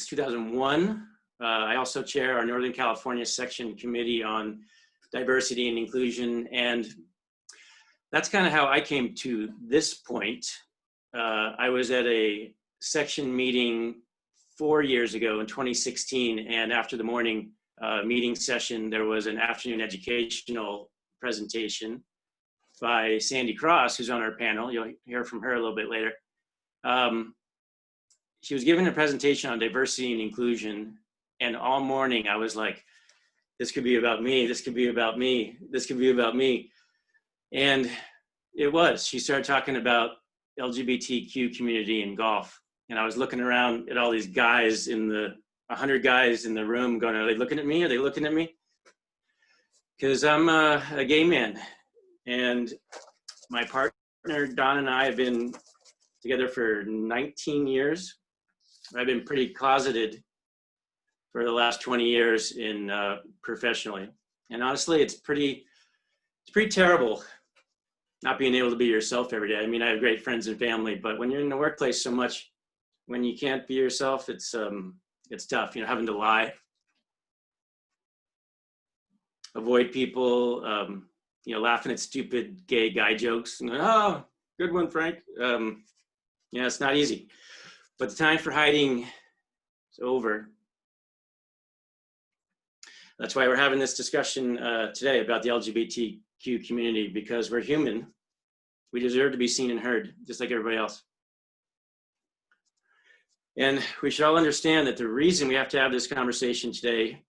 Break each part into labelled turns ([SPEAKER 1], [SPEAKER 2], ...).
[SPEAKER 1] 2001. I also chair our Northern California section committee on diversity and inclusion, and that's kind of how I came to this point. I was at a section meeting 4 years ago in 2016, and after the morning meeting session, there was an afternoon educational presentation by Sandy Cross, who's on our panel. You'll hear from her a little bit later. She was giving a presentation on diversity and inclusion, and all morning I was like, this could be about me, this could be about me, this could be about me. And it was. She started talking about LGBTQ community in golf. And I was looking around at all these guys 100 guys in the room going, are they looking at me? Are they looking at me? Because I'm a gay man. And my partner, Don, and I have been together for 19 years. I've been pretty closeted for the last 20 years in professionally. And honestly, it's pretty terrible not being able to be yourself every day. I mean, I have great friends and family, but when you're in the workplace so much, when you can't be yourself, it's tough, you know, having to lie, avoid people, you know, laughing at stupid gay guy jokes. And, oh, good one, Frank. Yeah, it's not easy. But the time for hiding is over. That's why we're having this discussion today about the LGBTQ community, because we're human. We deserve to be seen and heard, just like everybody else. And we should all understand that the reason we have to have this conversation today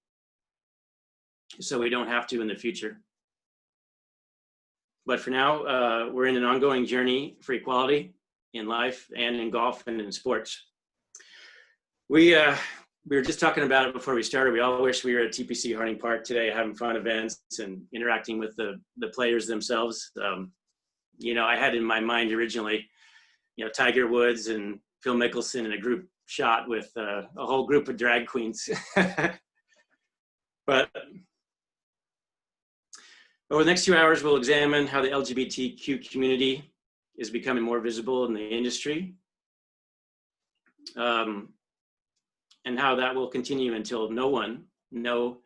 [SPEAKER 1] is so we don't have to in the future. But for now, we're in an ongoing journey for equality in life and in golf and in sports. We were just talking about it before we started. We all wish we were at TPC Harding Park today, having fun events and interacting with the players themselves. You know, I had in my mind originally, you know, Tiger Woods and Phil Mickelson in a group shot with a whole group of drag queens. But over the next 2 hours, we'll examine how the LGBTQ community is becoming more visible in the industry, and how that will continue until no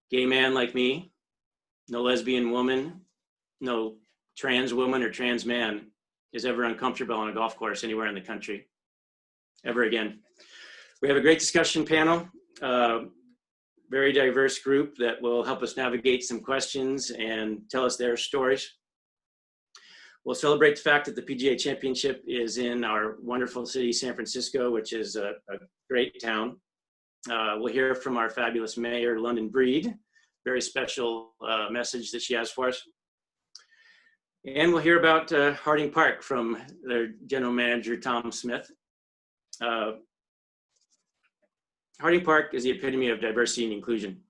[SPEAKER 1] gay man like me, no lesbian woman, no trans woman or trans man is ever uncomfortable on a golf course anywhere in the country, ever again. We have a great discussion panel, very diverse group that will help us navigate some questions and tell us their stories. We'll celebrate the fact that the PGA Championship is in our wonderful city, San Francisco, which is a great town. We'll hear from our fabulous mayor, London Breed, very special message that she has for us. And we'll hear about Harding Park from their general manager, Tom Smith. Harding Park is the epitome of diversity and inclusion.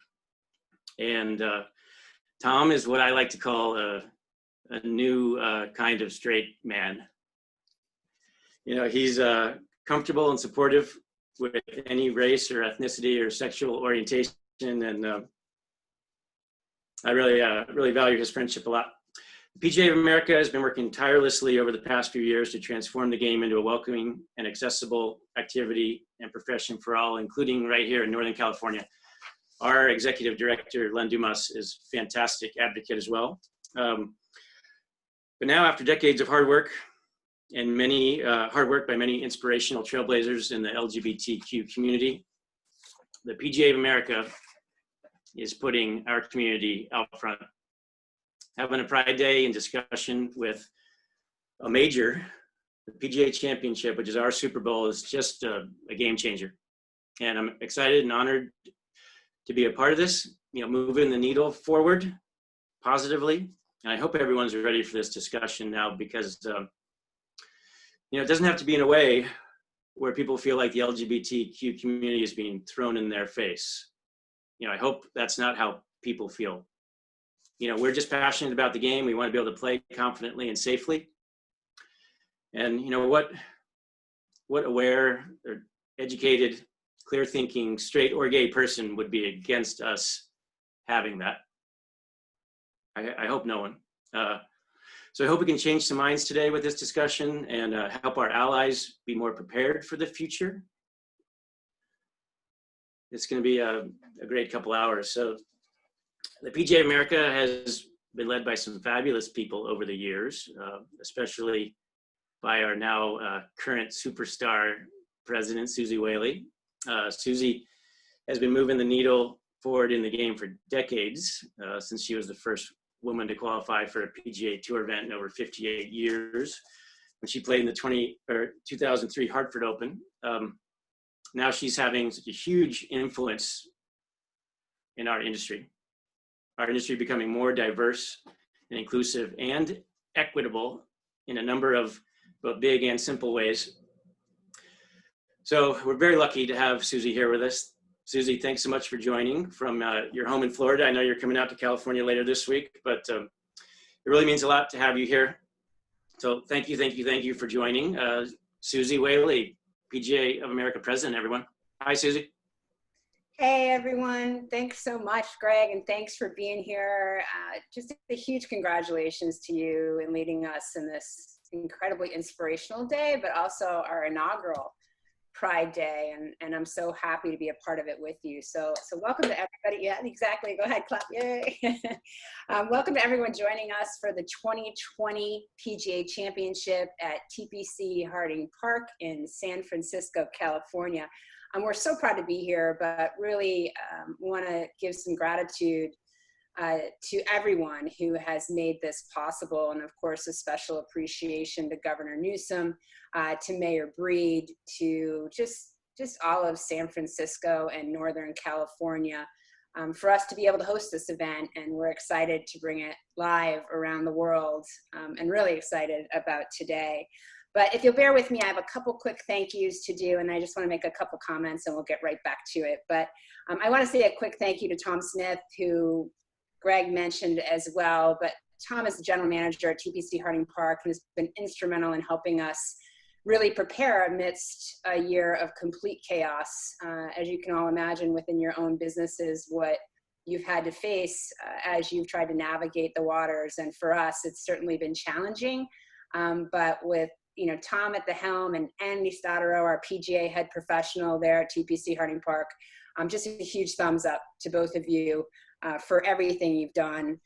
[SPEAKER 1] And Tom is what I like to call a new kind of straight man. You know, he's comfortable and supportive with any race or ethnicity or sexual orientation, and I really value his friendship a lot. The PGA of America has been working tirelessly over the past few years to transform the game into a welcoming and accessible activity and profession for all, including right here in Northern California. Our executive director, Len Dumas, is a fantastic advocate as well. But now, after decades of hard work by many inspirational trailblazers in the LGBTQ community, the PGA of America is putting our community out front. Having a Pride Day in discussion with a major, the PGA Championship, which is our Super Bowl, is just a game changer. And I'm excited and honored to be a part of this, you know, moving the needle forward positively. And I hope everyone's ready for this discussion now, because, you know, it doesn't have to be in a way where people feel like the LGBTQ community is being thrown in their face. You know, I hope that's not how people feel. You know, we're just passionate about the game. We want to be able to play confidently and safely. And you know, what aware or educated, clear thinking, straight or gay person would be against us having that? I hope no one. So I hope we can change some minds today with this discussion and help our allies be more prepared for the future. It's going to be a great couple hours. So the PGA of America has been led by some fabulous people over the years, especially by our now current superstar president, Susie Whaley. Susie has been moving the needle forward in the game for decades, since she was the first woman to qualify for a PGA Tour event in over 58 years, when she played in the 2003 Hartford Open. Now she's having such a huge influence in our industry becoming more diverse and inclusive and equitable in a number of both big and simple ways. So we're very lucky to have Susie here with us. Susie, thanks so much for joining from your home in Florida. I know you're coming out to California later this week, but it really means a lot to have you here. So thank you for joining. Susie Whaley, PGA of America president, everyone. Hi, Susie.
[SPEAKER 2] Hey, everyone. Thanks so much, Greg, and thanks for being here. Just a huge congratulations to you in leading us in this incredibly inspirational day, but also our inaugural Pride Day, and I'm so happy to be a part of it with you. So welcome to everybody. Yeah, exactly. Go ahead, clap. Yay. Welcome to everyone joining us for the 2020 PGA Championship at TPC Harding Park in San Francisco, California. We're so proud to be here, but really want to give some gratitude to everyone who has made this possible. And of course, a special appreciation to Governor Newsom, to Mayor Breed, to just all of San Francisco and Northern California for us to be able to host this event. And we're excited to bring it live around the world, and really excited about today. But if you'll bear with me, I have a couple quick thank yous to do, and I just want to make a couple comments and we'll get right back to it. But I want to say a quick thank you to Tom Smith, who Greg mentioned as well. But Tom is the general manager at TPC Harding Park and has been instrumental in helping us really prepare amidst a year of complete chaos. As you can all imagine within your own businesses, what you've had to face as you've tried to navigate the waters. And for us, it's certainly been challenging. But with Tom at the helm and Andy Stadero, our PGA head professional there at TPC Harding Park, just a huge thumbs up to both of you for everything you've done.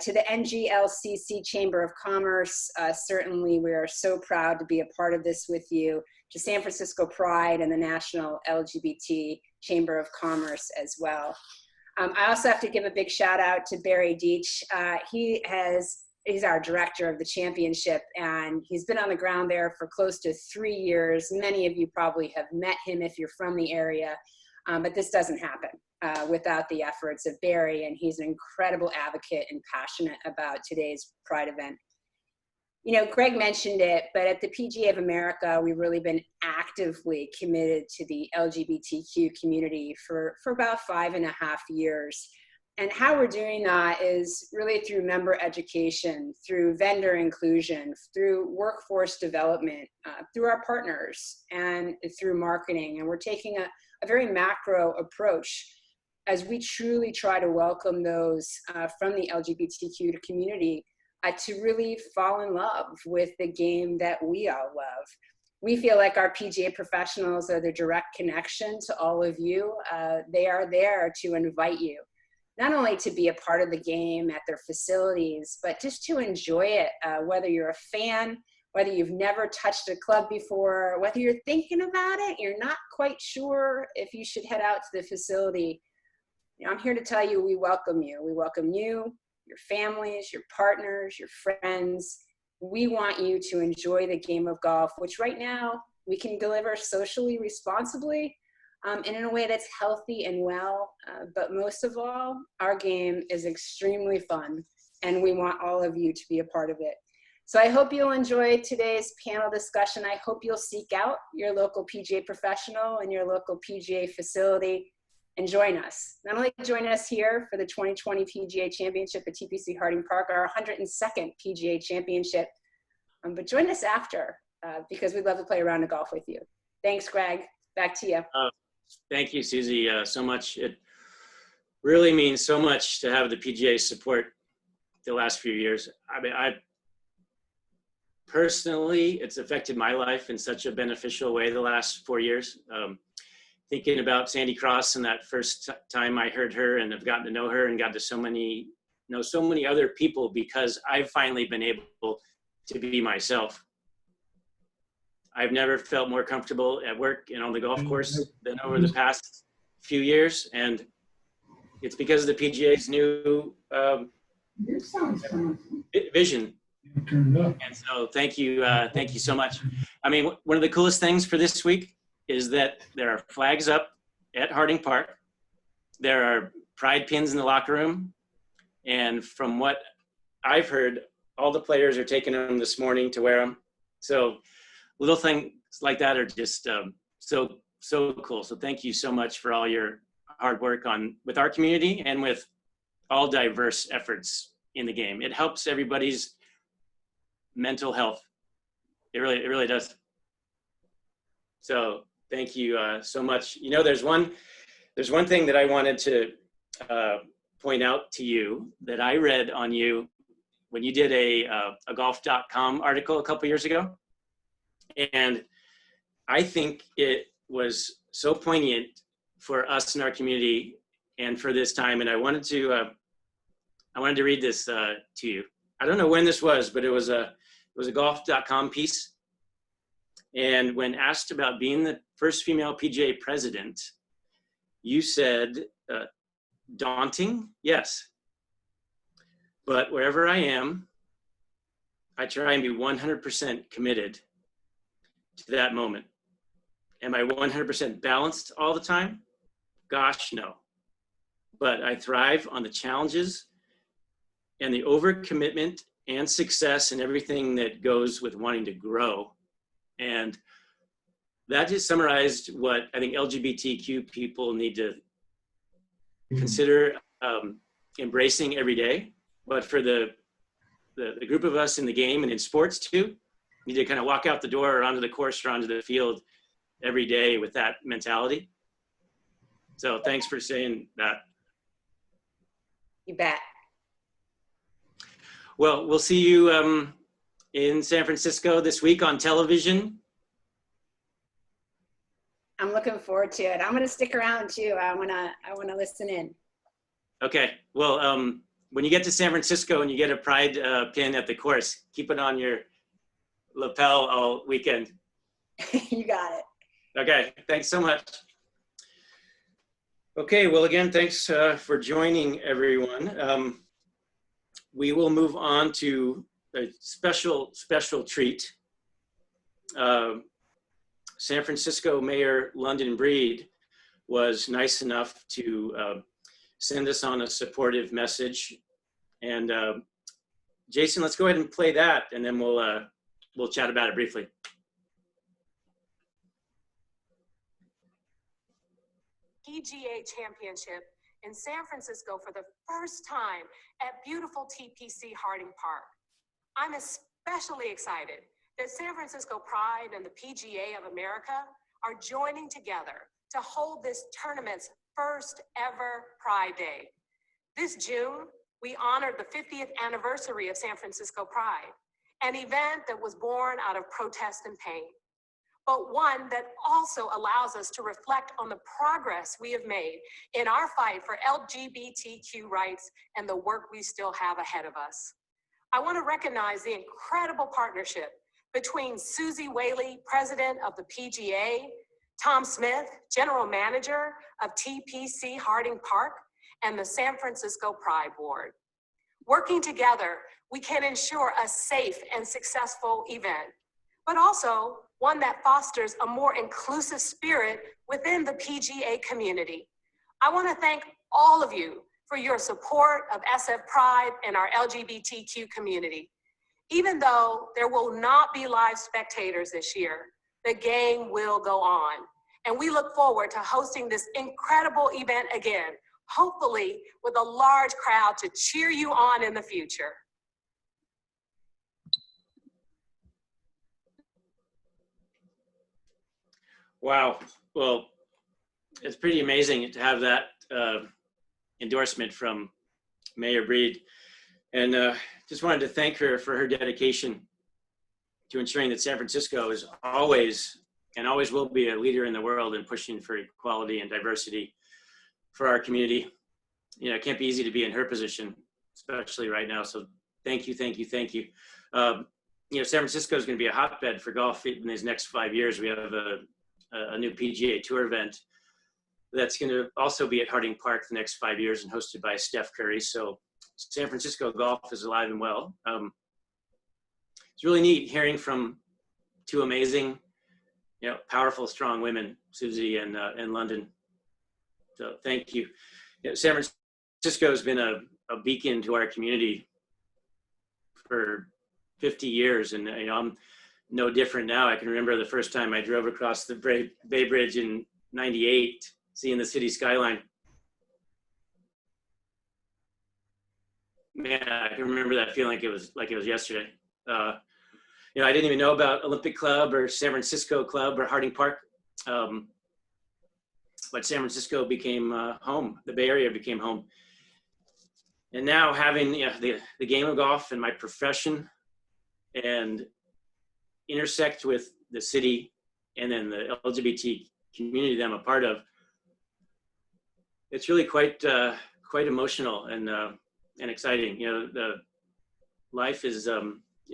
[SPEAKER 2] To the NGLCC Chamber of Commerce, certainly we are so proud to be a part of this with you. To San Francisco Pride and the National LGBT Chamber of Commerce as well. I also have to give a big shout out to Barry Deach. He's our director of the championship, and he's been on the ground there for close to 3 years. Many of you probably have met him if you're from the area, but this doesn't happen without the efforts of Barry, and he's an incredible advocate and passionate about today's Pride event. Greg mentioned it, but at the PGA of America, we've really been actively committed to the LGBTQ community for about 5.5 years. And how we're doing that is really through member education, through vendor inclusion, through workforce development, through our partners, and through marketing. And we're taking a very macro approach as we truly try to welcome those from the LGBTQ community to really fall in love with the game that we all love. We feel like our PGA professionals are the direct connection to all of you. They are there to invite you, not only to be a part of the game at their facilities, but just to enjoy it, whether you're a fan, whether you've never touched a club before, whether you're thinking about it, you're not quite sure if you should head out to the facility. I'm here to tell you, we welcome you. We welcome you, your families, your partners, your friends. We want you to enjoy the game of golf, which right now we can deliver socially responsibly, and in a way that's healthy and well, but most of all, our game is extremely fun, and we want all of you to be a part of it. So I hope you'll enjoy today's panel discussion. I hope you'll seek out your local PGA professional and your local PGA facility and join us. Not only join us here for the 2020 PGA Championship at TPC Harding Park, our 102nd PGA Championship, but join us after because we'd love to play a round of golf with you. Thanks, Greg. Back to you.
[SPEAKER 1] Thank you, Susie, so much. It really means so much to have the PGA support the last few years. I mean, personally, it's affected my life in such a beneficial way the last 4 years. thinking about Sandy Cross and that first time I heard her, and have gotten to know her and got to know so many other people, because I've finally been able to be myself. I've never felt more comfortable at work and on the golf course than over the past few years, and it's because of the PGA's new vision. And so thank you so much. I mean, one of the coolest things for this week is that there are flags up at Harding Park. There are pride pins in the locker room. And from what I've heard, all the players are taking them this morning to wear them. So little things like that are just so cool. So thank you so much for all your hard work with our community and with all diverse efforts in the game. It helps everybody's mental health. It really does. So thank you so much. You know, there's one thing that I wanted to point out to you that I read on you when you did a golf.com article a couple years ago. And I think it was so poignant for us in our community and for this time. And I wanted to read this to you. I don't know when this was, but it was a golf.com piece. And when asked about being the first female PGA president, you said, daunting, yes. But wherever I am, I try and be 100% committed to that moment. Am I 100% balanced all the time? Gosh, no. But I thrive on the challenges and the overcommitment and success and everything that goes with wanting to grow. And that just summarized what I think LGBTQ people need to consider embracing every day. But for the group of us in the game and in sports too, need to kind of walk out the door or onto the course or onto the field every day with that mentality. So thanks for saying that.
[SPEAKER 2] You bet.
[SPEAKER 1] Well, we'll see you in San Francisco this week on television.
[SPEAKER 2] I'm looking forward to it. I'm going to stick around too. I want to listen in. Okay.
[SPEAKER 1] Well, when you get to San Francisco and you get a pride pin at the course, keep it on your lapel all weekend.
[SPEAKER 2] You got it.
[SPEAKER 1] Okay. Thanks so much. Okay. Well, again, thanks for joining, everyone. We will move on to a special treat. San Francisco Mayor London Breed was nice enough to send us on a supportive message. And Jason, let's go ahead and play that, and then we'll chat about it briefly.
[SPEAKER 3] PGA Championship in San Francisco for the first time at beautiful TPC Harding Park. I'm especially excited that San Francisco Pride and the PGA of America are joining together to hold this tournament's first ever Pride Day. This June, we honored the 50th anniversary of San Francisco Pride, an event that was born out of protest and pain, but one that also allows us to reflect on the progress we have made in our fight for LGBTQ rights and the work we still have ahead of us. I want to recognize the incredible partnership between Susie Whaley, president of the PGA, Tom Smith, general manager of TPC Harding Park, and the San Francisco Pride Board. Working together, we can ensure a safe and successful event, but also one that fosters a more inclusive spirit within the PGA community. I want to thank all of you for your support of SF Pride and our LGBTQ community. Even though there will not be live spectators this year, the game will go on. And we look forward to hosting this incredible event again, hopefully with a large crowd to cheer you on in the future.
[SPEAKER 1] Wow. Well, it's pretty amazing to have that endorsement from Mayor Breed. And just wanted to thank her for her dedication to ensuring that San Francisco is always and always will be a leader in the world in pushing for equality and diversity for our community. You know, it can't be easy to be in her position, especially right now. So thank you, thank you, thank you. You know, San Francisco is going to be a hotbed for golf in these next 5 years. We have a new PGA Tour event that's going to also be at Harding Park the next 5 years and hosted by Steph Curry. So San Francisco golf is alive and well. It's really neat hearing from two amazing, you know, powerful, strong women, Susie and London. So thank you. You know, San Francisco has been a beacon to our community for 50 years. And, you know, I'm no different now. I can remember the first time I drove across the Bay Bridge in '98, seeing the city skyline. Man, I can remember that feeling like it was yesterday. You know, I didn't even know about Olympic Club or San Francisco Club or Harding Park. But San Francisco became home. The Bay Area became home. And now having, you know, the game of golf and my profession and intersect with the city and then the LGBT community that I'm a part of, it's really quite emotional and exciting. You know, the life is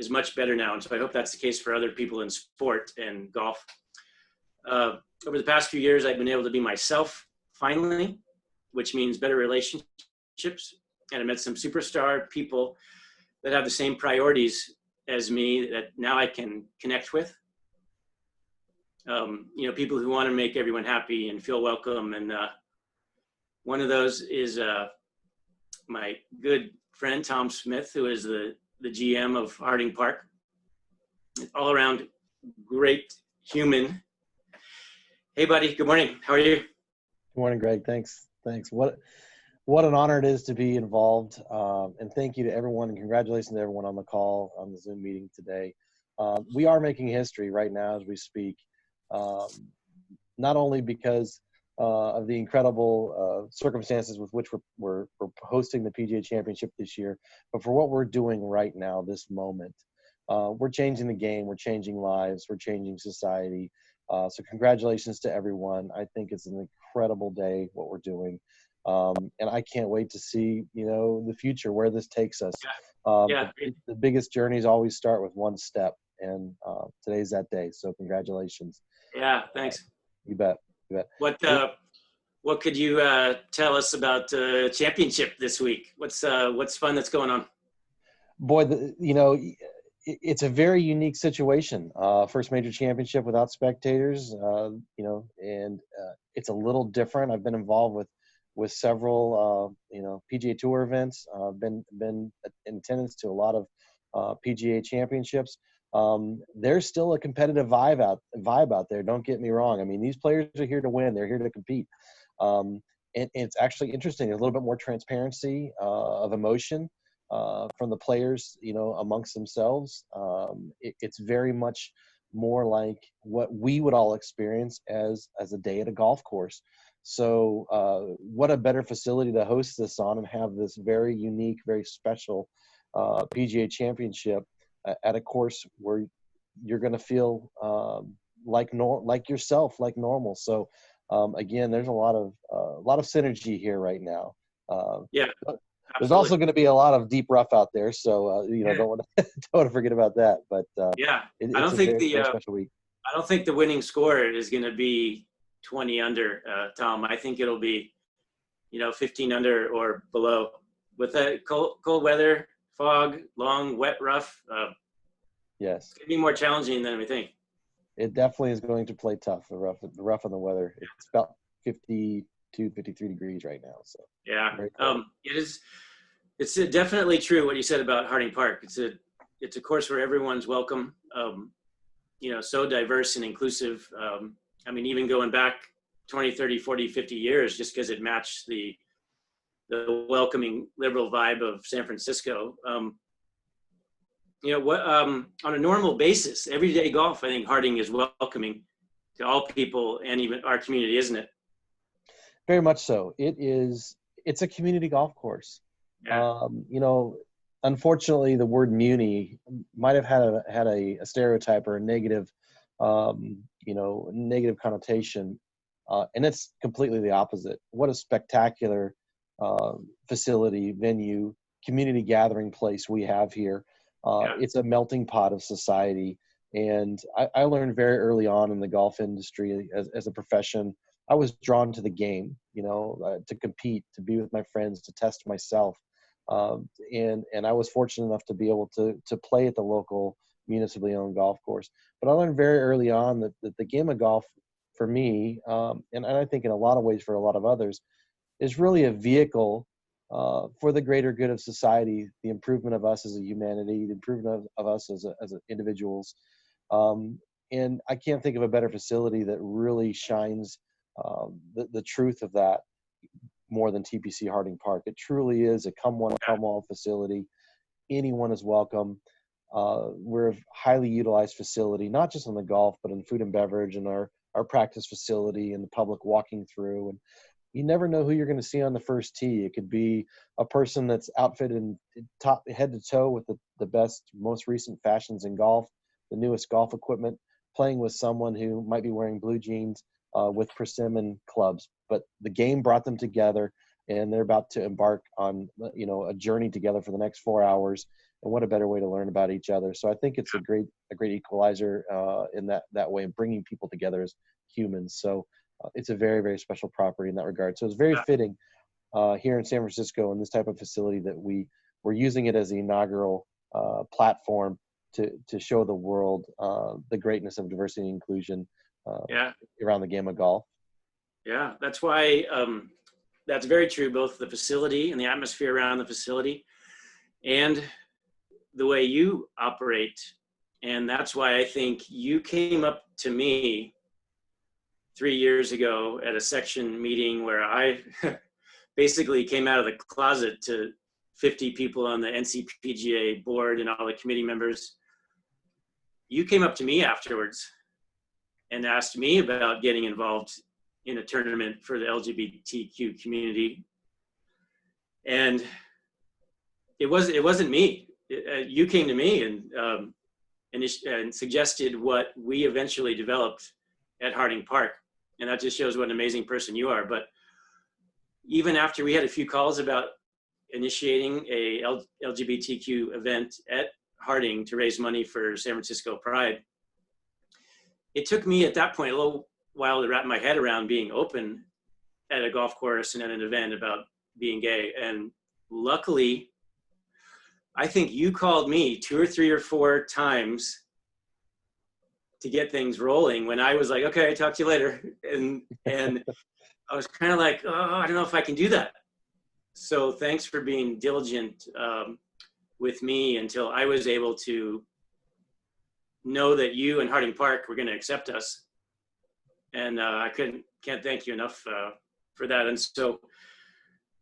[SPEAKER 1] much better now. And so I hope that's the case for other people in sport and golf. Over the past few years, I've been able to be myself finally, which means better relationships. And I met some superstar people that have the same priorities as me that now I can connect with. You know, people who want to make everyone happy and feel welcome. And one of those is my good friend, Tom Smith, who is the GM of Harding Park. All around great human. Hey, buddy. Good morning. How are you?
[SPEAKER 4] Good morning, Greg. Thanks. What an honor it is to be involved. And thank you to everyone, and congratulations to everyone on the call, on the Zoom meeting today. We are making history right now as we speak, not only because of the incredible circumstances with which we're hosting the PGA Championship this year, but for what we're doing right now, this moment. We're changing the game, we're changing lives, we're changing society. So congratulations to everyone. I think it's an incredible day, what we're doing. And I can't wait to see, you know, the future, where this takes us.
[SPEAKER 1] Yeah.
[SPEAKER 4] The biggest journeys always start with one step, and today's that day. So congratulations.
[SPEAKER 1] Yeah, thanks.
[SPEAKER 4] You bet. You bet.
[SPEAKER 1] What could you tell us about championship this week? What's fun that's going on?
[SPEAKER 4] Boy, you know, it's a very unique situation. First major championship without spectators, you know, and it's a little different. I've been involved with several, you know, PGA Tour events. Been in attendance to a lot of PGA championships. There's still a competitive vibe out there. Don't get me wrong. I mean, these players are here to win. They're here to compete. And it's actually interesting. There's a little bit more transparency of emotion from the players, you know, amongst themselves. It's very much more like what we would all experience as a day at a golf course. So what a better facility to host this on and have this very unique, very special PGA Championship at a course where you're going to feel like yourself, like normal. So again, there's a lot of synergy here right now.
[SPEAKER 1] Yeah.
[SPEAKER 4] There's also going to be a lot of deep rough out there, so you know, don't want to forget about that. But
[SPEAKER 1] yeah,
[SPEAKER 4] I don't think very special week.
[SPEAKER 1] I don't think the winning score is going to be 20 under, Tom. I think it'll be, you know, 15 under or below. With that cold weather, fog, long, wet, rough.
[SPEAKER 4] Yes,
[SPEAKER 1] it's going to be more challenging than we think.
[SPEAKER 4] It definitely is going to play tough. The rough and the weather. It's about 52, 53 degrees right now. So
[SPEAKER 1] yeah, it is. It's definitely true what you said about Harding Park. It's a course where everyone's welcome. You know, so diverse and inclusive. I mean, even going back 20, 30, 40, 50 years, just because it matched the welcoming liberal vibe of San Francisco. You know, what on a normal basis, everyday golf, I think Harding is welcoming to all people and even our community, isn't it?
[SPEAKER 4] Very much so. It's a community golf course.
[SPEAKER 1] Yeah.
[SPEAKER 4] You know, unfortunately, the word muni might have had a stereotype or a negative negative connotation. And it's completely the opposite. What a spectacular facility, venue, community gathering place we have here. It's a melting pot of society. And I learned very early on in the golf industry as a profession, I was drawn to the game, to compete, to be with my friends, to test myself. And I was fortunate enough to be able to play at the local municipally owned golf course. But I learned very early on that the game of golf for me, and I think in a lot of ways for a lot of others, is really a vehicle for the greater good of society, the improvement of us as a humanity, the improvement of us as individuals. And I can't think of a better facility that really shines the truth of that more than TPC Harding Park. It truly is a come one, come all facility. Anyone is welcome. We're a highly utilized facility, not just on the golf, but in food and beverage and our practice facility and the public walking through. And you never know who you're going to see on the first tee. It could be a person that's outfitted in top head to toe with the best, most recent fashions in golf, the newest golf equipment, playing with someone who might be wearing blue jeans with persimmon clubs. But the game brought them together, and they're about to embark on a journey together for the next 4 hours. And what a better way to learn about each other. So I think it's a great equalizer in that way, of bringing people together as humans. So it's a very, very special property in that regard. So it's very fitting here in San Francisco in this type of facility that we're using it as the inaugural platform to show the world the greatness of diversity and inclusion around the game of golf.
[SPEAKER 1] Yeah, that's why that's very true, both the facility and the atmosphere around the facility and the way you operate. And that's why I think you came up to me 3 years ago at a section meeting where I basically came out of the closet to 50 people on the NCPGA board and all the committee members. You came up to me afterwards and asked me about getting involved in a tournament for the LGBTQ community. And it wasn't me. You came to me and suggested what we eventually developed at Harding Park. And that just shows what an amazing person you are. But even after we had a few calls about initiating a LGBTQ event at Harding to raise money for San Francisco Pride, it took me at that point a little while to wrap my head around being open at a golf course and at an event about being gay. And luckily, I think you called me 2 or 3 or 4 times to get things rolling when I was like, okay, talk to you later. And I was kind of like, oh, I don't know if I can do that. So thanks for being diligent with me until I was able to know that you and Harding Park were going to accept us. And I can't thank you enough for that. And so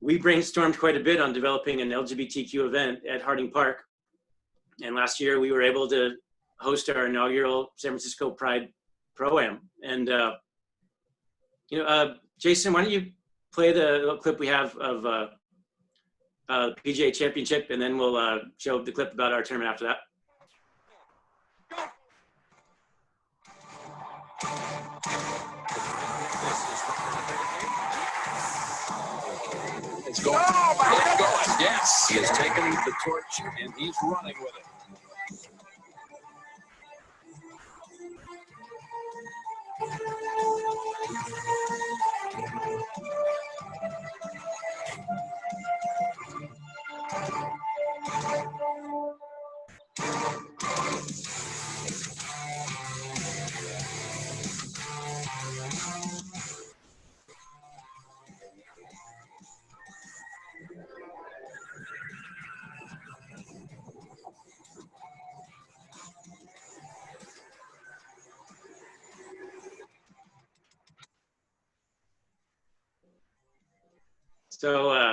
[SPEAKER 1] we brainstormed quite a bit on developing an LGBTQ event at Harding Park. And last year we were able to host our inaugural San Francisco Pride Pro-Am. And, Jason, why don't you play the clip we have of PGA Championship, and then we'll show the clip about our tournament after that.
[SPEAKER 5] It's going. Oh, my goodness. Yes, he has taken the torch and he's running with it.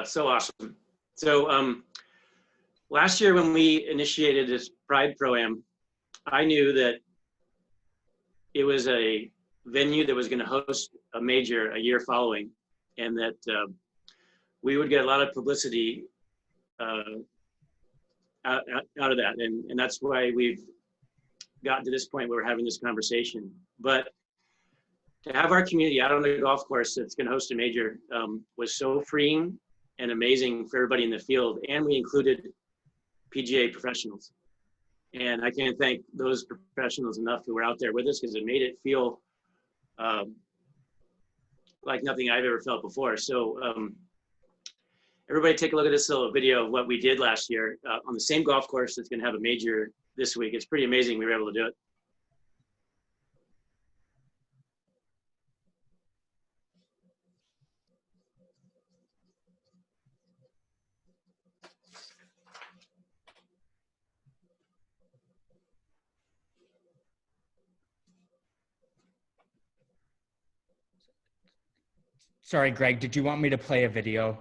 [SPEAKER 1] So awesome. So last year when we initiated this Pride Pro-Am, I knew that it was a venue that was going to host a major a year following, and that we would get a lot of publicity out of that. And that's why we've gotten to this point where we're having this conversation. But to have our community out on the golf course that's going to host a major was so freeing and amazing for everybody in the field. And we included PGA professionals. And I can't thank those professionals enough who were out there with us, because it made it feel like nothing I've ever felt before. So everybody take a look at this little video of what we did last year on the same golf course that's going to have a major this week. It's pretty amazing we were able to do it.
[SPEAKER 6] Sorry, Greg, did you want me to play a video?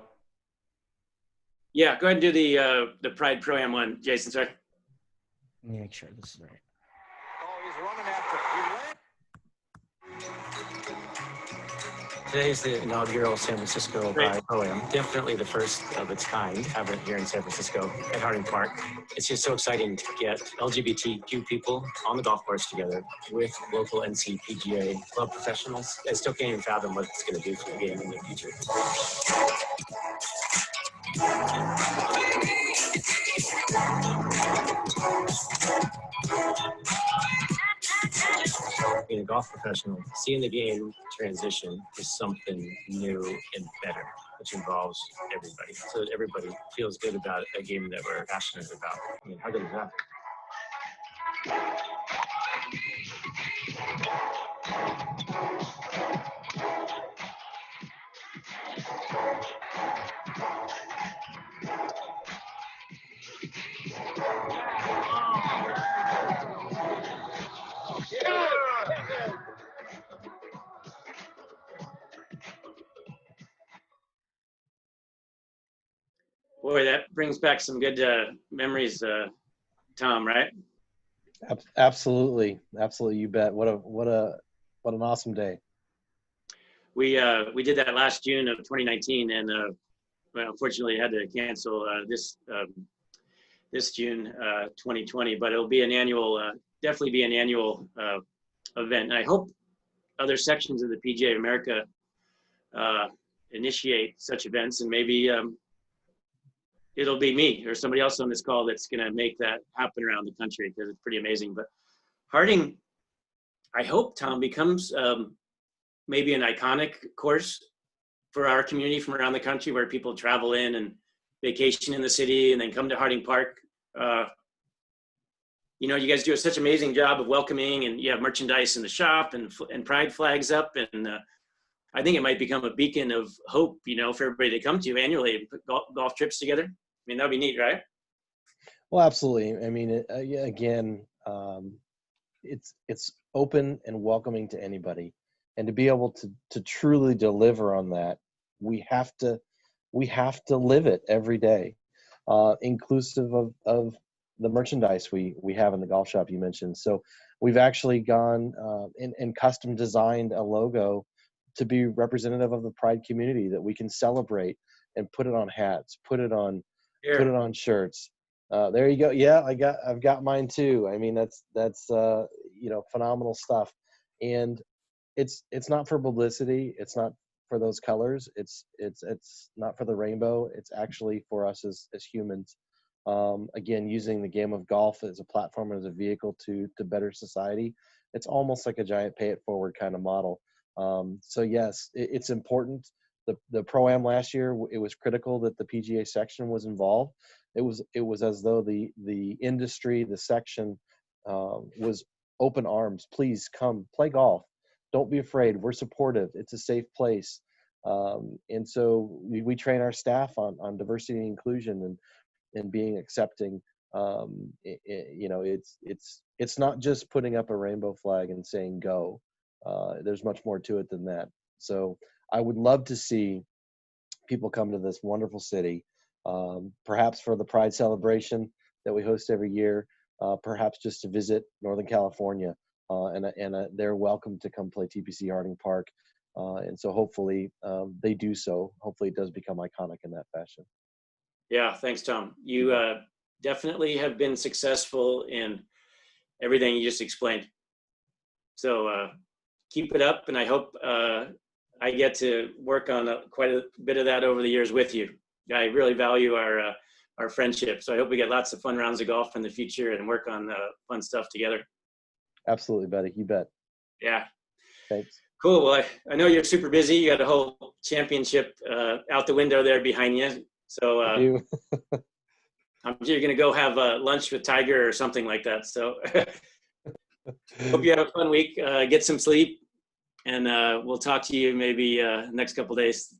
[SPEAKER 1] Yeah, go ahead and do the Pride Pro-Am one, Jason, sorry.
[SPEAKER 6] Let me make sure this is right.
[SPEAKER 5] Oh, he's running after it.
[SPEAKER 7] Today's the inaugural San Francisco Pride Pro-Am. Definitely the first of its kind ever here in San Francisco at Harding Park. It's just so exciting to get LGBTQ people on the golf course together with local NC PGA club professionals. I still can't even fathom what it's going to do for the game in the future. Being a golf professional, seeing the game transition to something new and better, which involves everybody, so that everybody feels good about a game that we're passionate about. I mean, how good is that?
[SPEAKER 1] Boy, that brings back some good memories, Tom, right?
[SPEAKER 4] Absolutely, absolutely. You bet. What an awesome day.
[SPEAKER 1] We did that last June of 2019, and well, unfortunately had to cancel this June 2020. But it'll be an annual, definitely be an annual event. And I hope other sections of the PGA of America initiate such events, and maybe it'll be me or somebody else on this call that's going to make that happen around the country, because it's pretty amazing. But Harding, I hope, Tom, becomes maybe an iconic course for our community from around the country, where people travel in and vacation in the city and then come to Harding Park. You know, you guys do such an amazing job of welcoming, and you have merchandise in the shop and pride flags up. And I think it might become a beacon of hope, you know, for everybody to come to annually and put golf trips together. I mean, that'd be neat, right?
[SPEAKER 4] Well, absolutely. I mean, again, it's open and welcoming to anybody, and to be able to truly deliver on that, we have to live it every day, inclusive of the merchandise we have in the golf shop you mentioned. So we've actually gone and custom designed a logo to be representative of the Pride community, that we can celebrate and put it on hats, put it on shirts. There you go. Yeah, I've got mine too. I mean, that's you know, phenomenal stuff. And it's not for publicity. It's not for those colors. It's not for the rainbow. It's actually for us as humans. Again, using the game of golf as a platform, as a vehicle to better society. It's almost like a giant pay it forward kind of model. So yes, it's important. The Pro-Am last year, it was critical that the PGA section was involved. It was as though the industry, the section, was open arms. Please come play golf. Don't be afraid. We're supportive. It's a safe place. And so we train our staff on diversity and inclusion and being accepting. You know, it's not just putting up a rainbow flag and saying go. There's much more to it than that. So I would love to see people come to this wonderful city, perhaps for the Pride celebration that we host every year, perhaps just to visit Northern California, and they're welcome to come play TPC Harding Park. And so hopefully they do so. Hopefully it does become iconic in that fashion.
[SPEAKER 1] Yeah, thanks, Tom. You definitely have been successful in everything you just explained. So keep it up, and I hope I get to work on quite a bit of that over the years with you. I really value our friendship, so I hope we get lots of fun rounds of golf in the future and work on fun stuff together.
[SPEAKER 4] Absolutely, buddy. You bet.
[SPEAKER 1] Yeah.
[SPEAKER 4] Thanks.
[SPEAKER 1] Cool. Well, I know you're super busy. You got a whole championship out the window there behind you. So I'm sure you're going to go have lunch with Tiger or something like that. So hope you have a fun week. Get some sleep, and we'll talk to you maybe next couple days.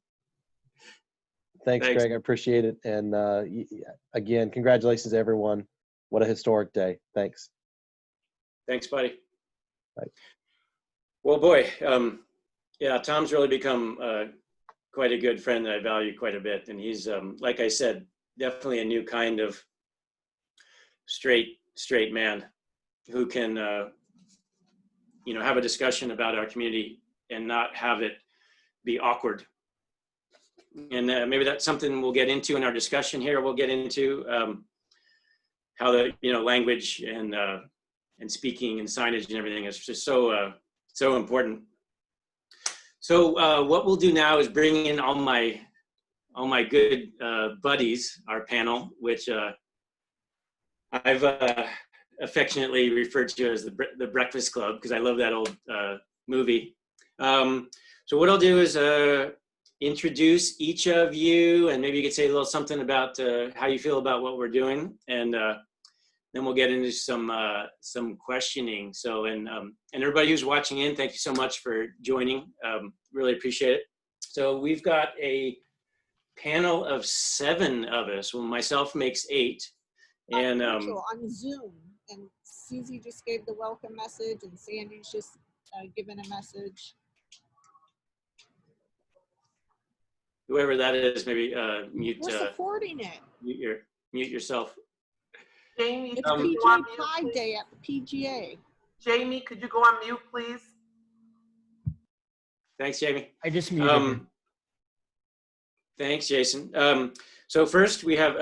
[SPEAKER 4] Thanks, Greg. I appreciate it. And again, congratulations to everyone. What a historic day. Thanks.
[SPEAKER 1] Thanks, buddy.
[SPEAKER 4] Bye.
[SPEAKER 1] Well, boy, yeah, Tom's really become quite a good friend that I value quite a bit. And he's, like I said, definitely a new kind of straight man who can, have a discussion about our community and not have it be awkward. And maybe that's something we'll get into in our discussion here. We'll get into how the, language and speaking and signage and everything is just so important. So what we'll do now is bring in all my good buddies, our panel, which I've affectionately referred to as the Breakfast Club, because I love that old movie. So what I'll do is introduce each of you, and maybe you could say a little something about how you feel about what we're doing, and then we'll get into some questioning. So, and everybody who's watching in, thank you so much for joining. Really appreciate it. So we've got a panel of 7 of us. Well, myself makes 8. And
[SPEAKER 8] on Zoom, and Susie just gave the welcome message, and Sandy's just given a message.
[SPEAKER 1] Whoever that is, maybe mute.
[SPEAKER 8] We're supporting it.
[SPEAKER 1] Mute yourself.
[SPEAKER 9] Jamie,
[SPEAKER 8] it's PGA Pride Day at the PGA.
[SPEAKER 9] Jamie, could you go on mute, please?
[SPEAKER 1] Thanks, Jamie.
[SPEAKER 6] I just muted.
[SPEAKER 1] Thanks, Jason. So first we have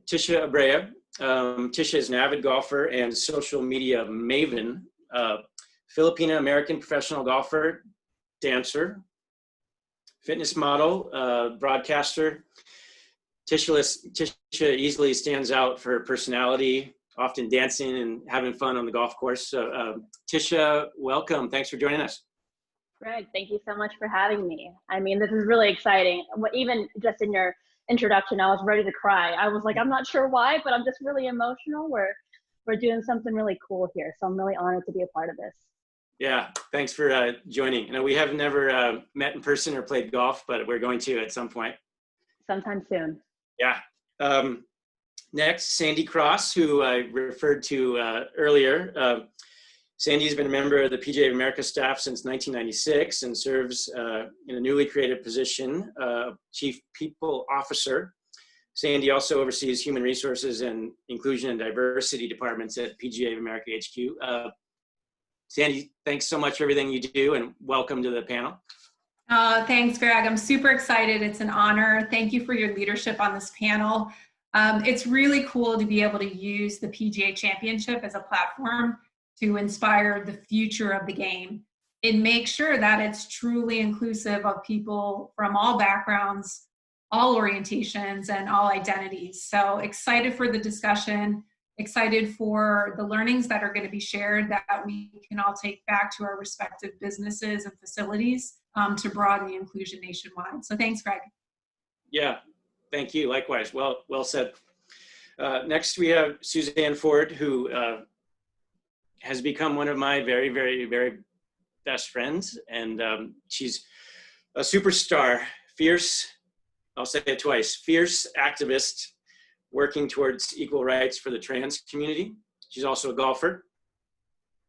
[SPEAKER 1] Tisha Abrea. Tisha is an avid golfer and social media maven, Filipino-American professional golfer, dancer, fitness model, broadcaster. Tisha easily stands out for her personality, often dancing and having fun on the golf course. So Tisha, welcome. Thanks for joining us.
[SPEAKER 10] Greg, thank you so much for having me. I mean, this is really exciting. Even just in your introduction, I was ready to cry. I was like, I'm not sure why, but I'm just really emotional. We're doing something really cool here. So I'm really honored to be a part of this.
[SPEAKER 1] Yeah, thanks for joining. We have never met in person or played golf, but we're going to at some point.
[SPEAKER 10] Sometime soon.
[SPEAKER 1] Yeah. Next, Sandy Cross, who I referred to earlier. Sandy's been a member of the PGA of America staff since 1996 and serves in a newly created position, Chief People Officer. Sandy also oversees human resources and inclusion and diversity departments at PGA of America HQ. Sandy, thanks so much for everything you do, and welcome to the panel.
[SPEAKER 11] Thanks, Greg. I'm super excited. It's an honor. Thank you for your leadership on this panel. It's really cool to be able to use the PGA Championship as a platform to inspire the future of the game and make sure that it's truly inclusive of people from all backgrounds, all orientations, and all identities. So excited for the discussion, excited for the learnings that are going to be shared that we can all take back to our respective businesses and facilities to broaden the inclusion nationwide. So thanks, Greg.
[SPEAKER 1] Yeah, thank you. Likewise. Well said. Next, we have Suzanne Ford, who has become one of my very, very, very best friends. And she's a superstar, fierce, I'll say it twice, fierce activist working towards equal rights for the trans community. She's also a golfer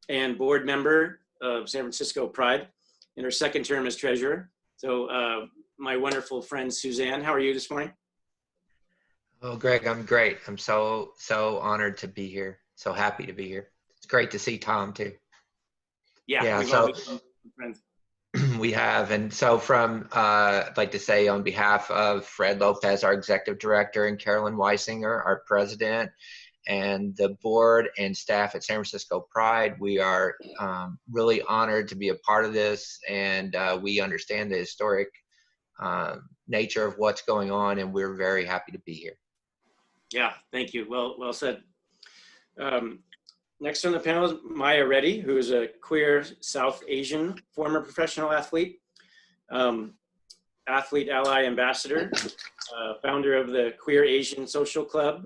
[SPEAKER 1] and board member of San Francisco Pride in her second term as treasurer. So my wonderful friend, Suzanne, how are you this morning?
[SPEAKER 12] Oh, Greg, I'm great. I'm so honored to be here. So happy to be here. It's great to see Tom too.
[SPEAKER 1] Yeah,
[SPEAKER 12] so we have. And so I'd like to say on behalf of Fred Lopez, our executive director, and Carolyn Weisinger, our president, and the board and staff at San Francisco Pride. We are really honored to be a part of this, and we understand the historic nature of what's going on, and we're very happy to be here.
[SPEAKER 1] Yeah, thank you. Well said. Next on the panel is Maya Reddy, who is a queer South Asian former professional athlete, athlete ally ambassador, founder of the Queer Asian Social Club,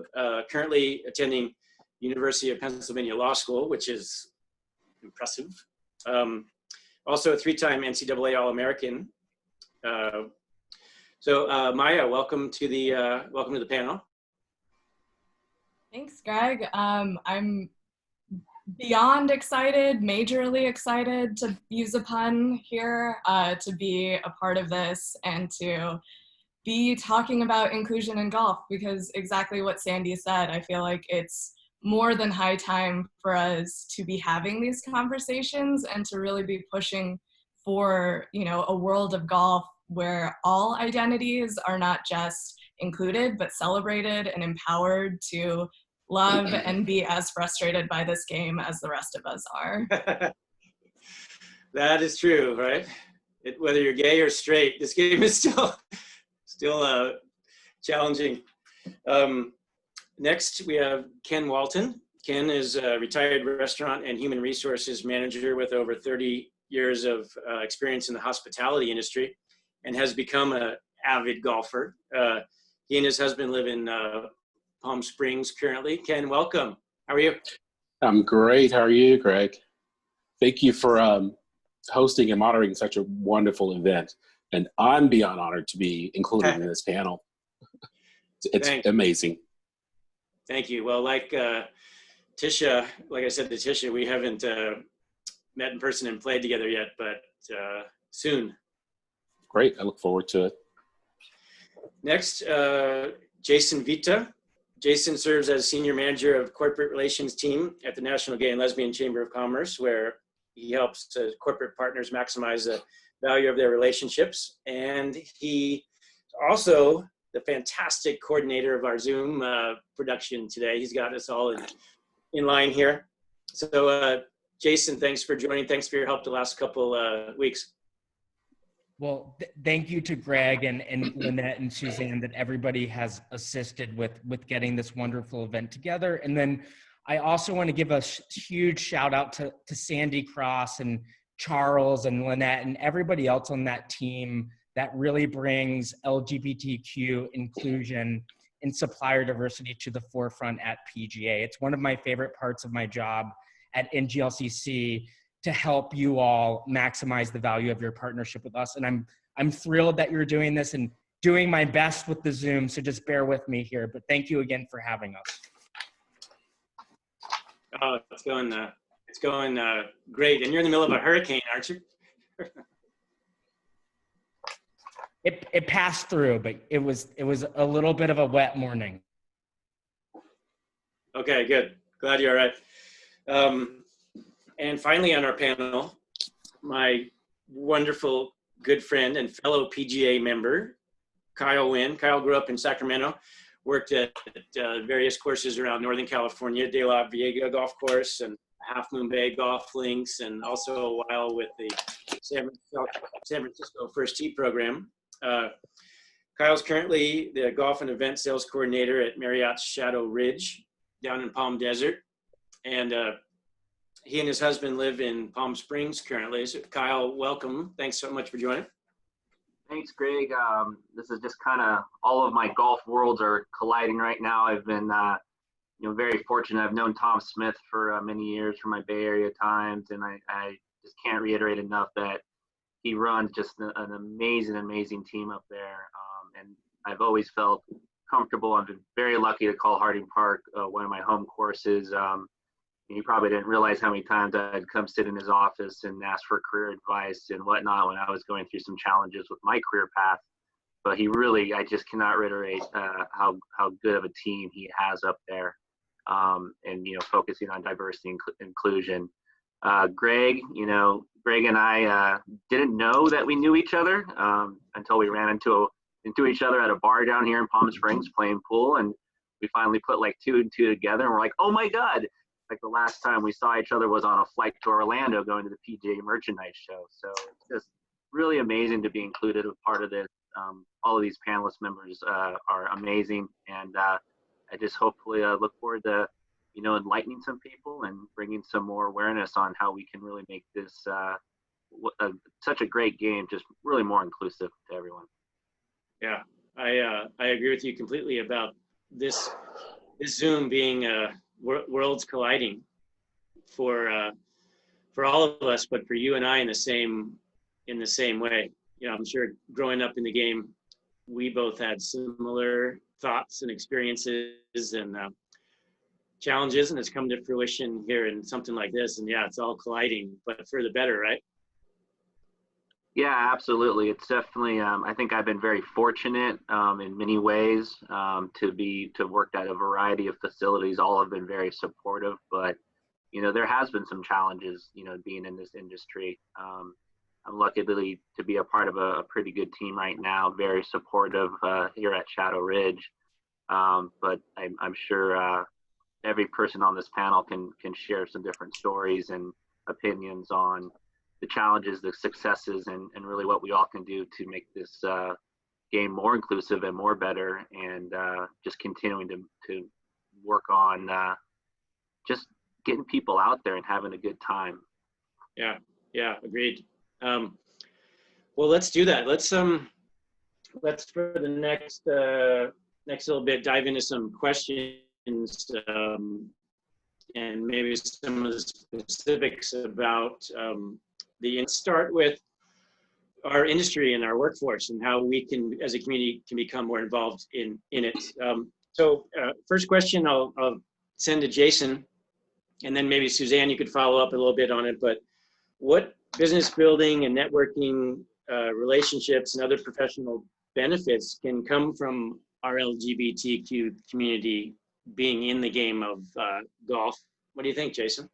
[SPEAKER 1] currently attending University of Pennsylvania Law School, which is impressive. Also a three-time NCAA All-American. Maya, welcome to the panel.
[SPEAKER 13] Thanks, Greg. I'm beyond excited, majorly excited, to use a pun here, to be a part of this and to be talking about inclusion in golf, because exactly what Sandy said, I feel like it's more than high time for us to be having these conversations and to really be pushing for, a world of golf where all identities are not just included, but celebrated and empowered to love and be as frustrated by this game as the rest of us are.
[SPEAKER 1] That is true, right? Whether you're gay or straight, this game is still challenging. Next, we have Ken Walton. Ken is a retired restaurant and human resources manager with over 30 years of experience in the hospitality industry and has become an avid golfer. He and his husband live in Palm Springs currently. Ken, welcome. How are you?
[SPEAKER 14] I'm great. How are you, Greg? Thank you for hosting and moderating such a wonderful event. And I'm beyond honored to be included in this panel. It's amazing.
[SPEAKER 1] Thank you. Well, like Tisha, like I said to Tisha, we haven't met in person and played together yet, but soon.
[SPEAKER 14] Great. I look forward to it.
[SPEAKER 1] Next, Jason Vita. Jason serves as Senior Manager of Corporate Relations Team at the National Gay and Lesbian Chamber of Commerce, where he helps corporate partners maximize the value of their relationships. And he also the fantastic coordinator of our Zoom production today. He's got us all in line here. So Jason, thanks for joining. Thanks for your help the last couple weeks.
[SPEAKER 6] Well, thank you to Greg and Lynette and Suzanne that everybody has assisted with getting this wonderful event together. And then I also want to give a huge shout out to Sandy Cross and Charles and Lynette and everybody else on that team that really brings LGBTQ inclusion and supplier diversity to the forefront at PGA. It's one of my favorite parts of my job at NGLCC to help you all maximize the value of your partnership with us. And I'm thrilled that you're doing this and doing my best with the Zoom, so just bear with me here. But thank you again for having us.
[SPEAKER 1] Oh, it's going great. And you're in the middle of a hurricane, aren't you?
[SPEAKER 6] It passed through, but it was a little bit of a wet morning.
[SPEAKER 1] Okay, good. Glad you're all right. And finally on our panel, my wonderful good friend and fellow PGA member, Kyle Wynn. Kyle grew up in Sacramento, worked at various courses around Northern California, De La Viega Golf Course and Half Moon Bay Golf Links, and also a while with the San Francisco First Tee program. Kyle's currently the golf and event sales coordinator at Marriott's Shadow Ridge down in Palm Desert. And he and his husband live in Palm Springs currently. So Kyle, welcome. Thanks so much for joining.
[SPEAKER 15] Thanks, Greg. This is just kind of all of my golf worlds are colliding right now. I've been, very fortunate. I've known Tom Smith for many years from my Bay Area times, and I just can't reiterate enough that he runs just an amazing team up there. And I've always felt comfortable. I've been very lucky to call Harding Park one of my home courses. He probably didn't realize how many times I'd come sit in his office and ask for career advice and whatnot when I was going through some challenges with my career path. But he really, I just cannot reiterate how good of a team he has up there, and focusing on diversity and inclusion. Greg and I didn't know that we knew each other until we ran into each other at a bar down here in Palm Springs playing pool, and we finally put like 2 and 2 together, and we're like, oh my God. Like the last time we saw each other was on a flight to Orlando going to the PGA merchandise show. So it's just really amazing to be included as part of this. All of these panelist members are amazing, and I just hopefully look forward to, you know, enlightening some people and bringing some more awareness on how we can really make this such a great game just really more inclusive to everyone.
[SPEAKER 1] Yeah, I agree with you completely about this Zoom being worlds colliding for all of us, but for you and I in the same way. You know, I'm sure growing up in the game, we both had similar thoughts and experiences and challenges, and it's come to fruition here in something like this. And yeah, it's all colliding, but for the better, right?
[SPEAKER 15] Yeah, absolutely. It's definitely, I think I've been very fortunate in many ways to work at a variety of facilities. All have been very supportive, but, you know, there has been some challenges, you know, being in this industry. I'm lucky to be a part of a pretty good team right now, very supportive here at Shadow Ridge. But I'm sure every person on this panel can share some different stories and opinions on the challenges, the successes, and really what we all can do to make this game more inclusive and more better, and just continuing to work on just getting people out there and having a good time.
[SPEAKER 1] Yeah, agreed. Well, let's do that. Let's for the next little bit dive into some questions and maybe some of the specifics about start with our industry and our workforce and how we can, as a community, can become more involved in it. So first question I'll send to Jason, and then maybe Suzanne, you could follow up a little bit on it, but what business building and networking relationships and other professional benefits can come from our LGBTQ community being in the game of golf? What do you think, Jason?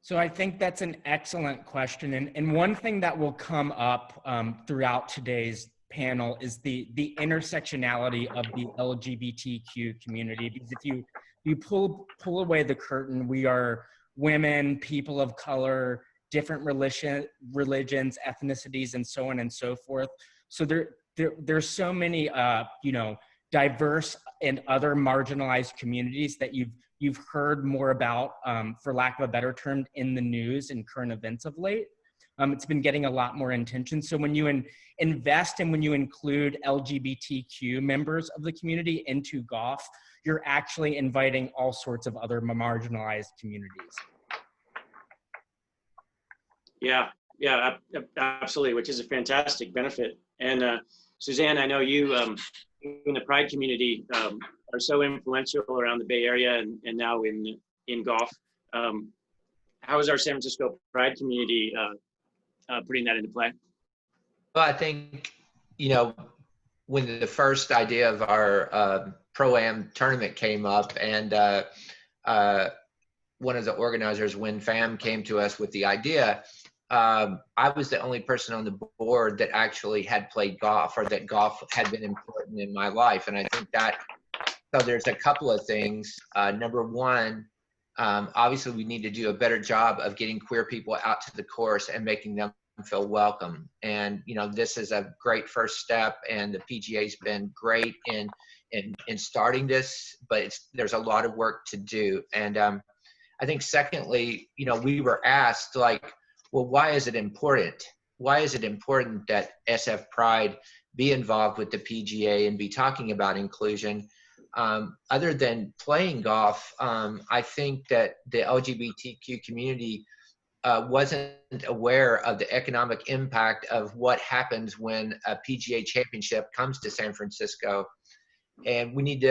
[SPEAKER 6] So I think that's an excellent question. And one thing that will come up throughout today's panel is the intersectionality of the LGBTQ community. Because if you pull away the curtain, we are women, people of color, different religions, ethnicities, and so on and so forth. So there's so many diverse and other marginalized communities that you've heard more about, for lack of a better term, in the news and current events of late. It's been getting a lot more attention. So when you invest and when you include LGBTQ members of the community into golf, you're actually inviting all sorts of other marginalized communities. Yeah, absolutely, which is a fantastic benefit. And Suzanne, I know you in the Pride community are so influential around the Bay Area and now in golf. How is our San Francisco Pride community putting that into play?
[SPEAKER 12] Well, I think, when the first idea of our Pro-Am tournament came up, and one of the organizers, Wynn Fam, came to us with the idea, I was the only person on the board that actually had played golf, or that golf had been important in my life. And I think so there's a couple of things. Number one, obviously we need to do a better job of getting queer people out to the course and making them feel welcome. And, this is a great first step, and the PGA's been great in starting this, but there's a lot of work to do. And I think secondly, we were asked, well, why is it important? Why is it important that SF Pride be involved with the PGA and be talking about inclusion? Other than playing golf, I think that the LGBTQ community wasn't aware of the economic impact of what happens when a PGA Championship comes to San Francisco. And we need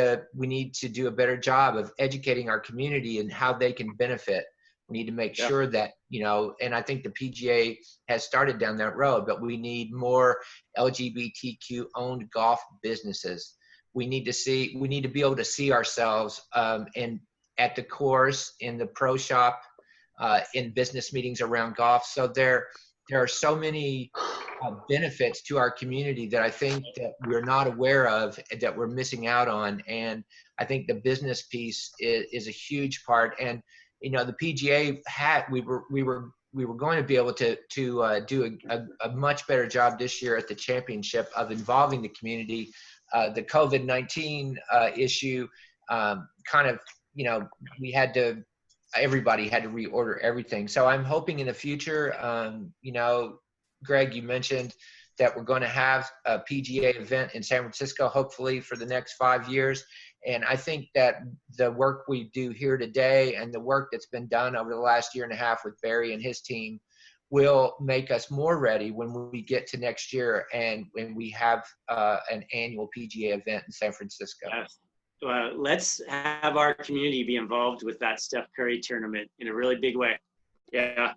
[SPEAKER 12] to do a better job of educating our community and how they can benefit. We need to make sure that, and I think the PGA has started down that road, but we need more LGBTQ owned golf businesses. We need to be able to see ourselves at the course, in the pro shop, in business meetings around golf. So there are so many benefits to our community that I think that we're not aware of, that we're missing out on. And I think the business piece is a huge part. And you know, the PGA we were going to be able to do a much better job this year at the championship of involving the community. The COVID-19 issue kind of, you know, everybody had to reorder everything. So I'm hoping in the future, you know, Greg, you mentioned that we're going to have a PGA event in San Francisco, hopefully for the next 5 years. And I think that the work we do here today and the work that's been done over the last year and a half with Barry and his team will make us more ready when we get to next year and when we have an annual PGA event in San Francisco.
[SPEAKER 1] Yes. Let's have our community be involved with that Steph Curry tournament in a really big way. Yeah.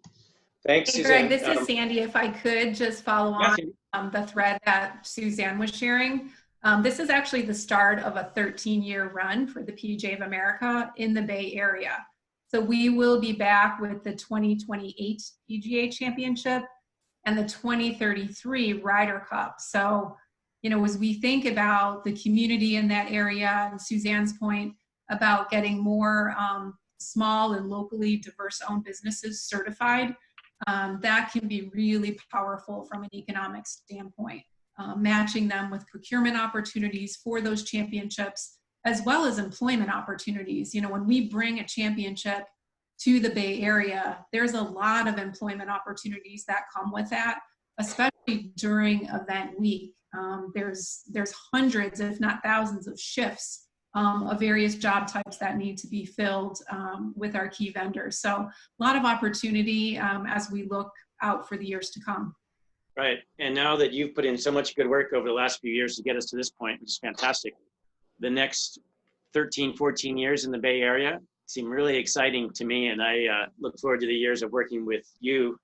[SPEAKER 1] Thanks,
[SPEAKER 11] Hey,
[SPEAKER 1] Suzanne.
[SPEAKER 11] Greg, this is Sandy. If I could just follow on the thread that Suzanne was sharing. This is actually the start of a 13-year run for the PGA of America in the Bay Area. So we will be back with the 2028 PGA Championship and the 2033 Ryder Cup. So, you know, as we think about the community in that area, and Suzanne's point about getting more small and locally diverse owned businesses certified, that can be really powerful from an economic standpoint, matching them with procurement opportunities for those championships, as well as employment opportunities. You know, when we bring a championship to the Bay Area, there's a lot of employment opportunities that come with that, especially during event week. There's hundreds, if not thousands, of shifts of various job types that need to be filled with our key vendors. So a lot of opportunity as we look out for the years to come.
[SPEAKER 1] Right. And now that you've put in so much good work over the last few years to get us to this point, which is fantastic, the next 13, 14 years in the Bay Area seem really exciting to me. And I look forward to the years of working with you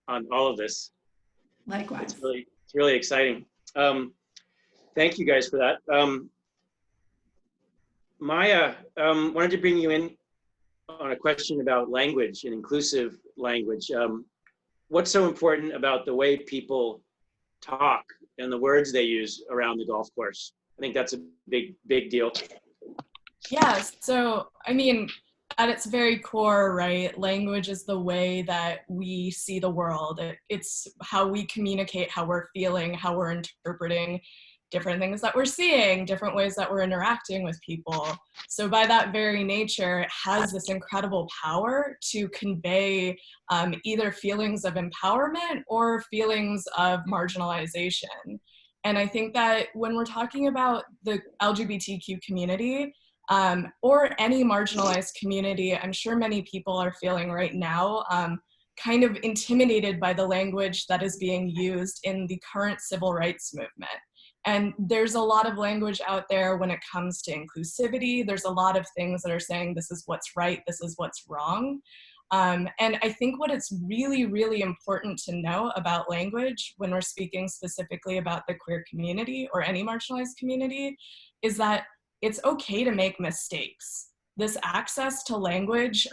[SPEAKER 1] on all of this.
[SPEAKER 11] Likewise.
[SPEAKER 1] It's really exciting. Thank you guys for that. Maya, wanted to bring you in on a question about language and inclusive language. What's so important about the way people talk and the words they use around the golf course? I think that's a big deal.
[SPEAKER 13] Yeah, so I mean, at its very core, right, language is the way that we see the world. It's how we communicate, how we're feeling, how we're interpreting different things that we're seeing, different ways that we're interacting with people. So by that very nature, it has this incredible power to convey either feelings of empowerment or feelings of marginalization. And I think that when we're talking about the LGBTQ community, or any marginalized community, I'm sure many people are feeling right now kind of intimidated by the language that is being used in the current civil rights movement. And there's a lot of language out there when it comes to inclusivity. There's a lot of things that are saying this is what's right, this is what's wrong. And I think what it's really, really important to know about language when we're speaking specifically about the queer community or any marginalized community is that it's okay to make mistakes. This access to language,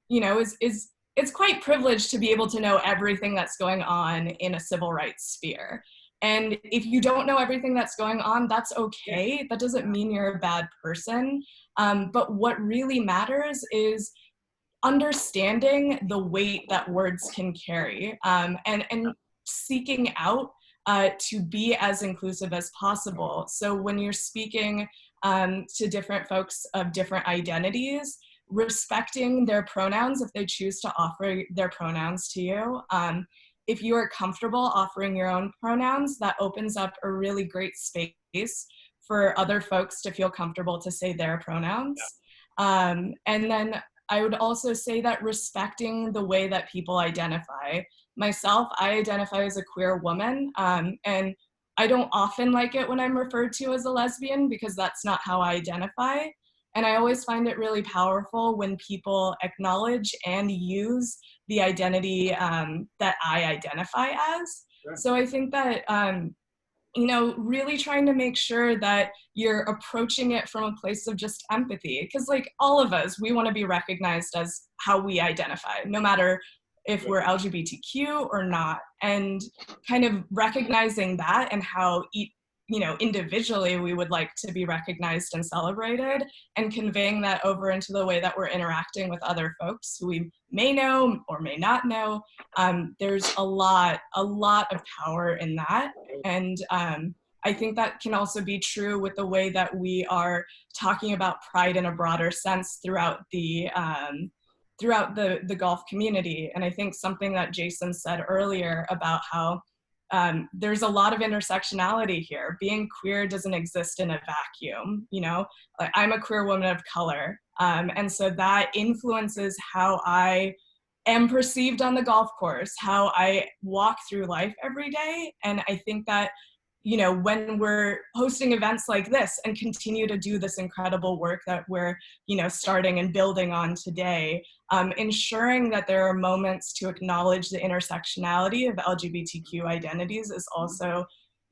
[SPEAKER 13] you know, it's quite privileged to be able to know everything that's going on in a civil rights sphere. And if you don't know everything that's going on, that's okay. That doesn't mean you're a bad person. But what really matters is understanding the weight that words can carry and seeking out to be as inclusive as possible. So when you're speaking to different folks of different identities, respecting their pronouns if they choose to offer their pronouns to you. If you are comfortable offering your own pronouns, that opens up a really great space for other folks to feel comfortable to say their pronouns. And then I would also say that respecting the way that people identify. Myself, I identify as a queer woman, and I don't often like it when I'm referred to as a lesbian because that's not how I identify. And I always find it really powerful when people acknowledge and use the identity that I identify as. Sure. So I think that, you know, really trying to make sure that you're approaching it from a place of just empathy. Because like all of us, we want to be recognized as how we identify, no matter if we're LGBTQ or not, and kind of recognizing that and how individually we would like to be recognized and celebrated, and conveying that over into the way that we're interacting with other folks who we may know or may not know. There's a lot of power in that. And I think that can also be true with the way that we are talking about pride in a broader sense throughout the golf community. And I think something that Jason said earlier about how there's a lot of intersectionality here. Being queer doesn't exist in a vacuum, Like, I'm a queer woman of color. And so that influences how I am perceived on the golf course, how I walk through life every day. And I think that, when we're hosting events like this and continue to do this incredible work that we're, starting and building on today, ensuring that there are moments to acknowledge the intersectionality of LGBTQ identities is also,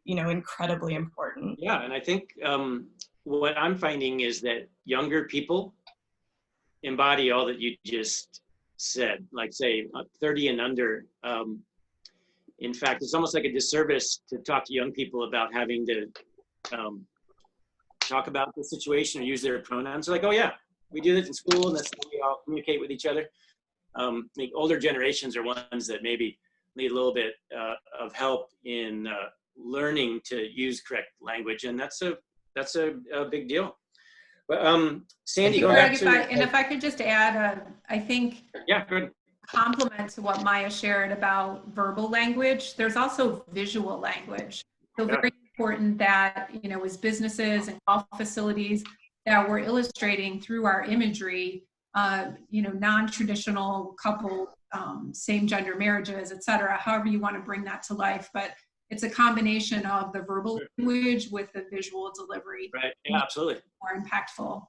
[SPEAKER 13] incredibly important.
[SPEAKER 1] Yeah, and I think what I'm finding is that younger people embody all that you just said, like say 30 and under. In fact, it's almost like a disservice to talk to young people about having to talk about the situation or use their pronouns. They're like, oh yeah, we do this in school and that's how we all communicate with each other. The older generations are ones that maybe need a little bit of help in learning to use correct language, and that's a big deal. But Sandy, going back to
[SPEAKER 11] if I could just add, I think
[SPEAKER 1] good.
[SPEAKER 11] Compliment to what Maya shared about verbal language. There's also visual language. So very important that as businesses and golf facilities that we're illustrating through our imagery, non-traditional couple, same-gender marriages, etc. However you want to bring that to life, but it's a combination of the verbal language with the visual delivery.
[SPEAKER 1] Right. Yeah, absolutely.
[SPEAKER 11] More impactful.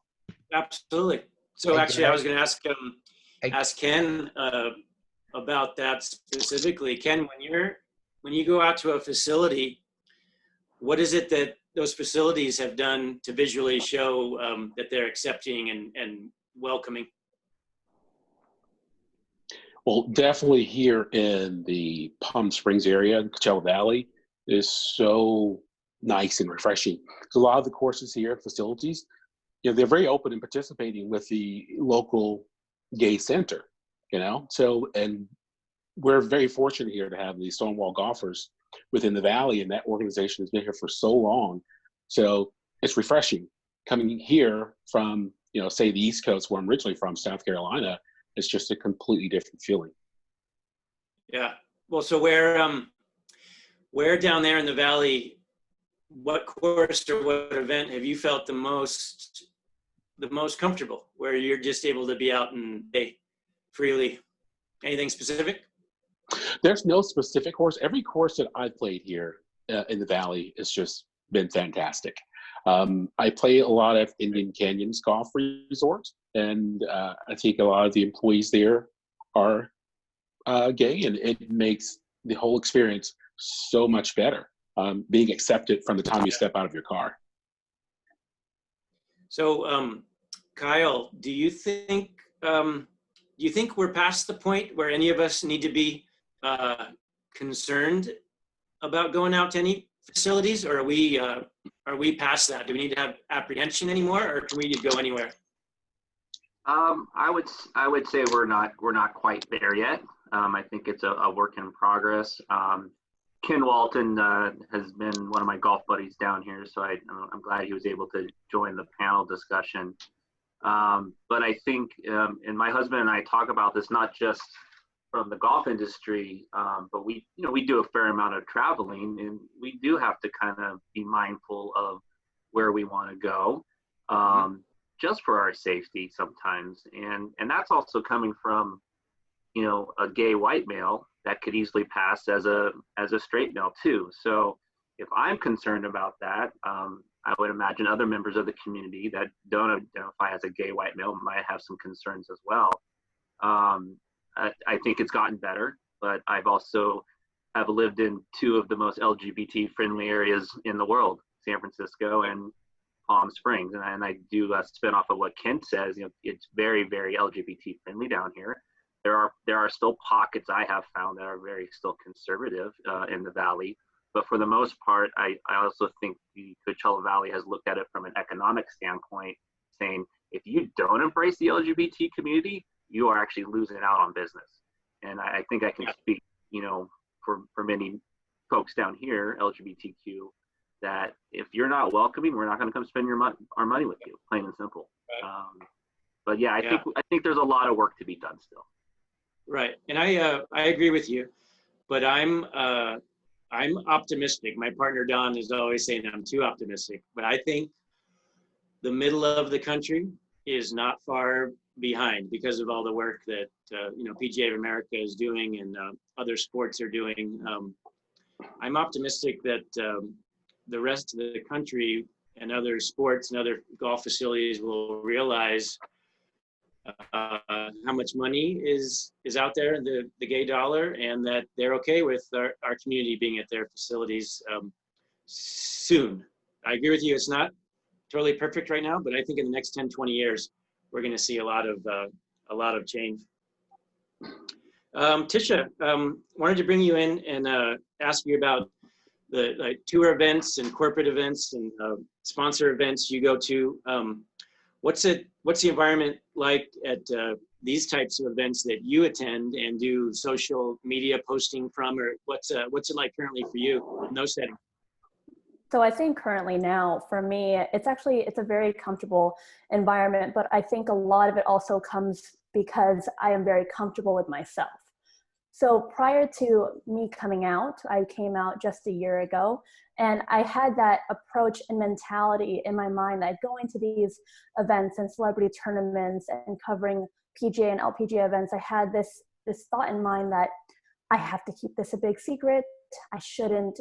[SPEAKER 1] Absolutely. So actually, I was going to ask Ken about that specifically. Ken, when you go out to a facility, what is it that those facilities have done to visually show that they're accepting and welcoming?
[SPEAKER 14] Well, definitely here in the Palm Springs area, Coachella Valley, is so nice and refreshing. So a lot of the courses here, facilities, they're very open and participating with the local gay center, So, and we're very fortunate here to have the Stonewall Golfers within the Valley, and that organization has been here for so long. So it's refreshing coming here from, say the East Coast, where I'm originally from, South Carolina. It's just a completely different feeling.
[SPEAKER 1] Yeah. Well, so where down there in the Valley, what course or what event have you felt the most comfortable, where you're just able to be out and play freely? Anything specific?
[SPEAKER 14] There's no specific course. Every course that I've played here in the Valley has just been fantastic. I play a lot of Indian Canyons Golf Resort, and I think a lot of the employees there are gay, and it makes the whole experience so much better, being accepted from the time you step out of your car.
[SPEAKER 1] So, Kyle, do you think we're past the point where any of us need to be concerned about going out to any facilities, or are we past that? Do we need to have apprehension anymore, or can we go anywhere?
[SPEAKER 15] I would say we're not quite there yet. I think it's a work in progress. Ken Walton has been one of my golf buddies down here, so I'm glad he was able to join the panel discussion. But I think, and my husband and I talk about this not just from the golf industry, but we do a fair amount of traveling, and we do have to kind of be mindful of where we want to go, just for our safety sometimes. And that's also coming from, a gay white male that could easily pass as a straight male too. So if I'm concerned about that, I would imagine other members of the community that don't identify as a gay white male might have some concerns as well. I think it's gotten better, but I've also have lived in two of the most LGBT friendly areas in the world, San Francisco and Palm Springs. And I do spin off of what Kent says, it's very, very LGBT friendly down here. there are still pockets I have found that are very still conservative in the Valley. But for the most part, I also think the Coachella Valley has looked at it from an economic standpoint, saying if you don't embrace the LGBT community, you are actually losing out on business. And I think I can speak, for many folks down here, LGBTQ, that if you're not welcoming, we're not going to come spend our money with you, plain and simple. But yeah, I think there's a lot of work to be done still.
[SPEAKER 1] Right, and I agree with you, but I'm optimistic. My partner Don is always saying I'm too optimistic, but I think the middle of the country is not far behind because of all the work that PGA of America is doing and other sports are doing. I'm optimistic that the rest of the country and other sports and other golf facilities will realize how much money is out there in the gay dollar, and that they're okay with our community being at their facilities soon. I agree with you, it's not totally perfect right now, but I think in the next 10, 20 years, we're going to see a lot of change. Tisha, wanted to bring you in and ask you about the tour events and corporate events and sponsor events you go to. What's the environment like at these types of events that you attend and do social media posting from, or what's it like currently for you in those settings?
[SPEAKER 16] So I think currently now, for me, it's a very comfortable environment, but I think a lot of it also comes because I am very comfortable with myself. So prior to me coming out, I came out just a year ago, and I had that approach and mentality in my mind that going to these events and celebrity tournaments and covering PGA and LPGA events, I had this thought in mind that I have to keep this a big secret. I shouldn't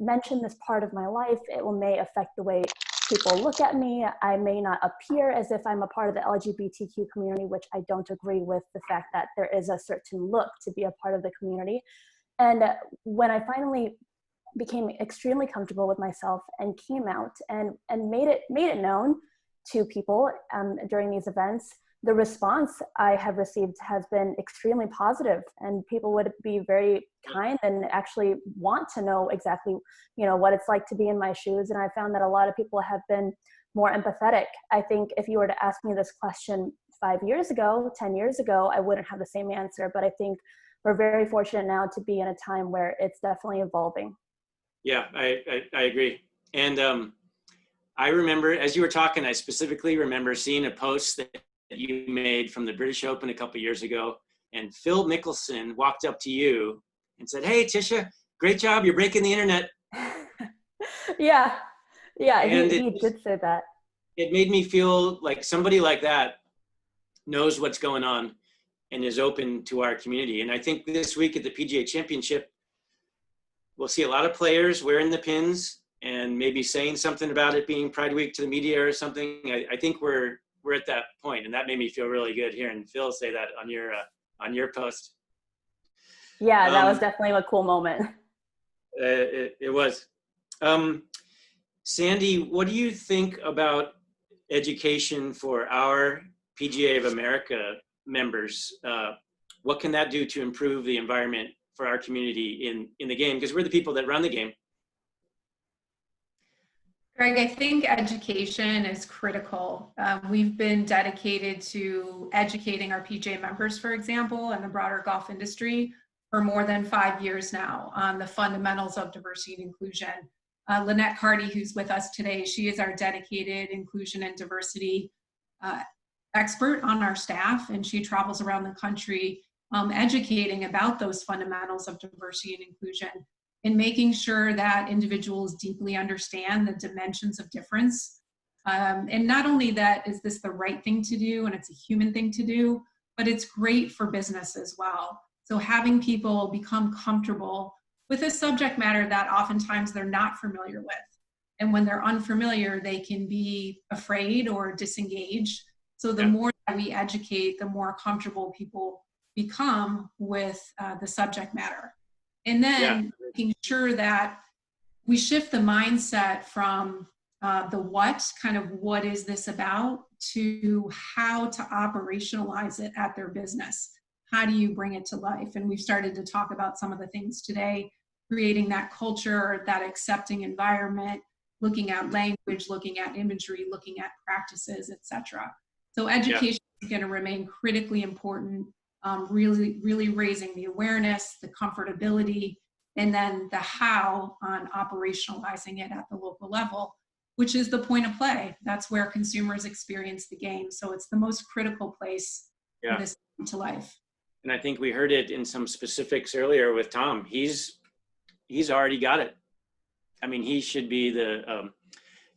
[SPEAKER 16] mention this part of my life. It may affect the way people look at me. I may not appear as if I'm a part of the LGBTQ community, which I don't agree with the fact that there is a certain look to be a part of the community. And when I finally became extremely comfortable with myself and came out and made it known to people during these events, the response I have received has been extremely positive, and people would be very kind and actually want to know exactly, what it's like to be in my shoes. And I found that a lot of people have been more empathetic. I think if you were to ask me this question 5 years ago, 10 years ago, I wouldn't have the same answer. But I think we're very fortunate now to be in a time where it's definitely evolving.
[SPEAKER 1] Yeah, I agree. And I remember, as you were talking, I specifically remember seeing a post that you made from the British Open a couple years ago, and Phil Mickelson walked up to you and said, "Hey, Tisha, great job. You're breaking the internet."
[SPEAKER 16] Yeah,
[SPEAKER 1] And
[SPEAKER 16] he did say that.
[SPEAKER 1] It made me feel like somebody like that knows what's going on and is open to our community. And I think this week at the PGA Championship, we'll see a lot of players wearing the pins and maybe saying something about it being Pride Week to the media or something. I think we're at that point, and that made me feel really good hearing Phil say that on your post.
[SPEAKER 16] Yeah, that was definitely a cool moment.
[SPEAKER 1] It was. Sandy, what do you think about education for our PGA of America members? What can that do to improve the environment for our community in the game? Because we're the people that run the game.
[SPEAKER 11] Greg, I think education is critical. We've been dedicated to educating our PGA members, for example, and the broader golf industry for more than 5 years now on the fundamentals of diversity and inclusion. Lynette Carty, who's with us today, she is our dedicated inclusion and diversity expert on our staff, and she travels around the country educating about those fundamentals of diversity and inclusion, and making sure that individuals deeply understand the dimensions of difference. And not only that is this the right thing to do and it's a human thing to do, but it's great for business as well. So having people become comfortable with a subject matter that oftentimes they're not familiar with. And when they're unfamiliar, they can be afraid or disengaged. So the more that we educate, the more comfortable people become with the subject matter. And then making sure that we shift the mindset from the what is this about, to how to operationalize it at their business. how do you bring it to life? And we've started to talk about some of the things today, creating that culture, that accepting environment, looking at language, looking at imagery, looking at practices, etc. So education is going to remain critically important, really raising the awareness, the comfortability, and then the how on operationalizing it at the local level, which is the point of play. That's where consumers experience the game. So it's the most critical place for this to life.
[SPEAKER 1] And I think we heard it in some specifics earlier with Tom. He's already got it. I mean, he should be the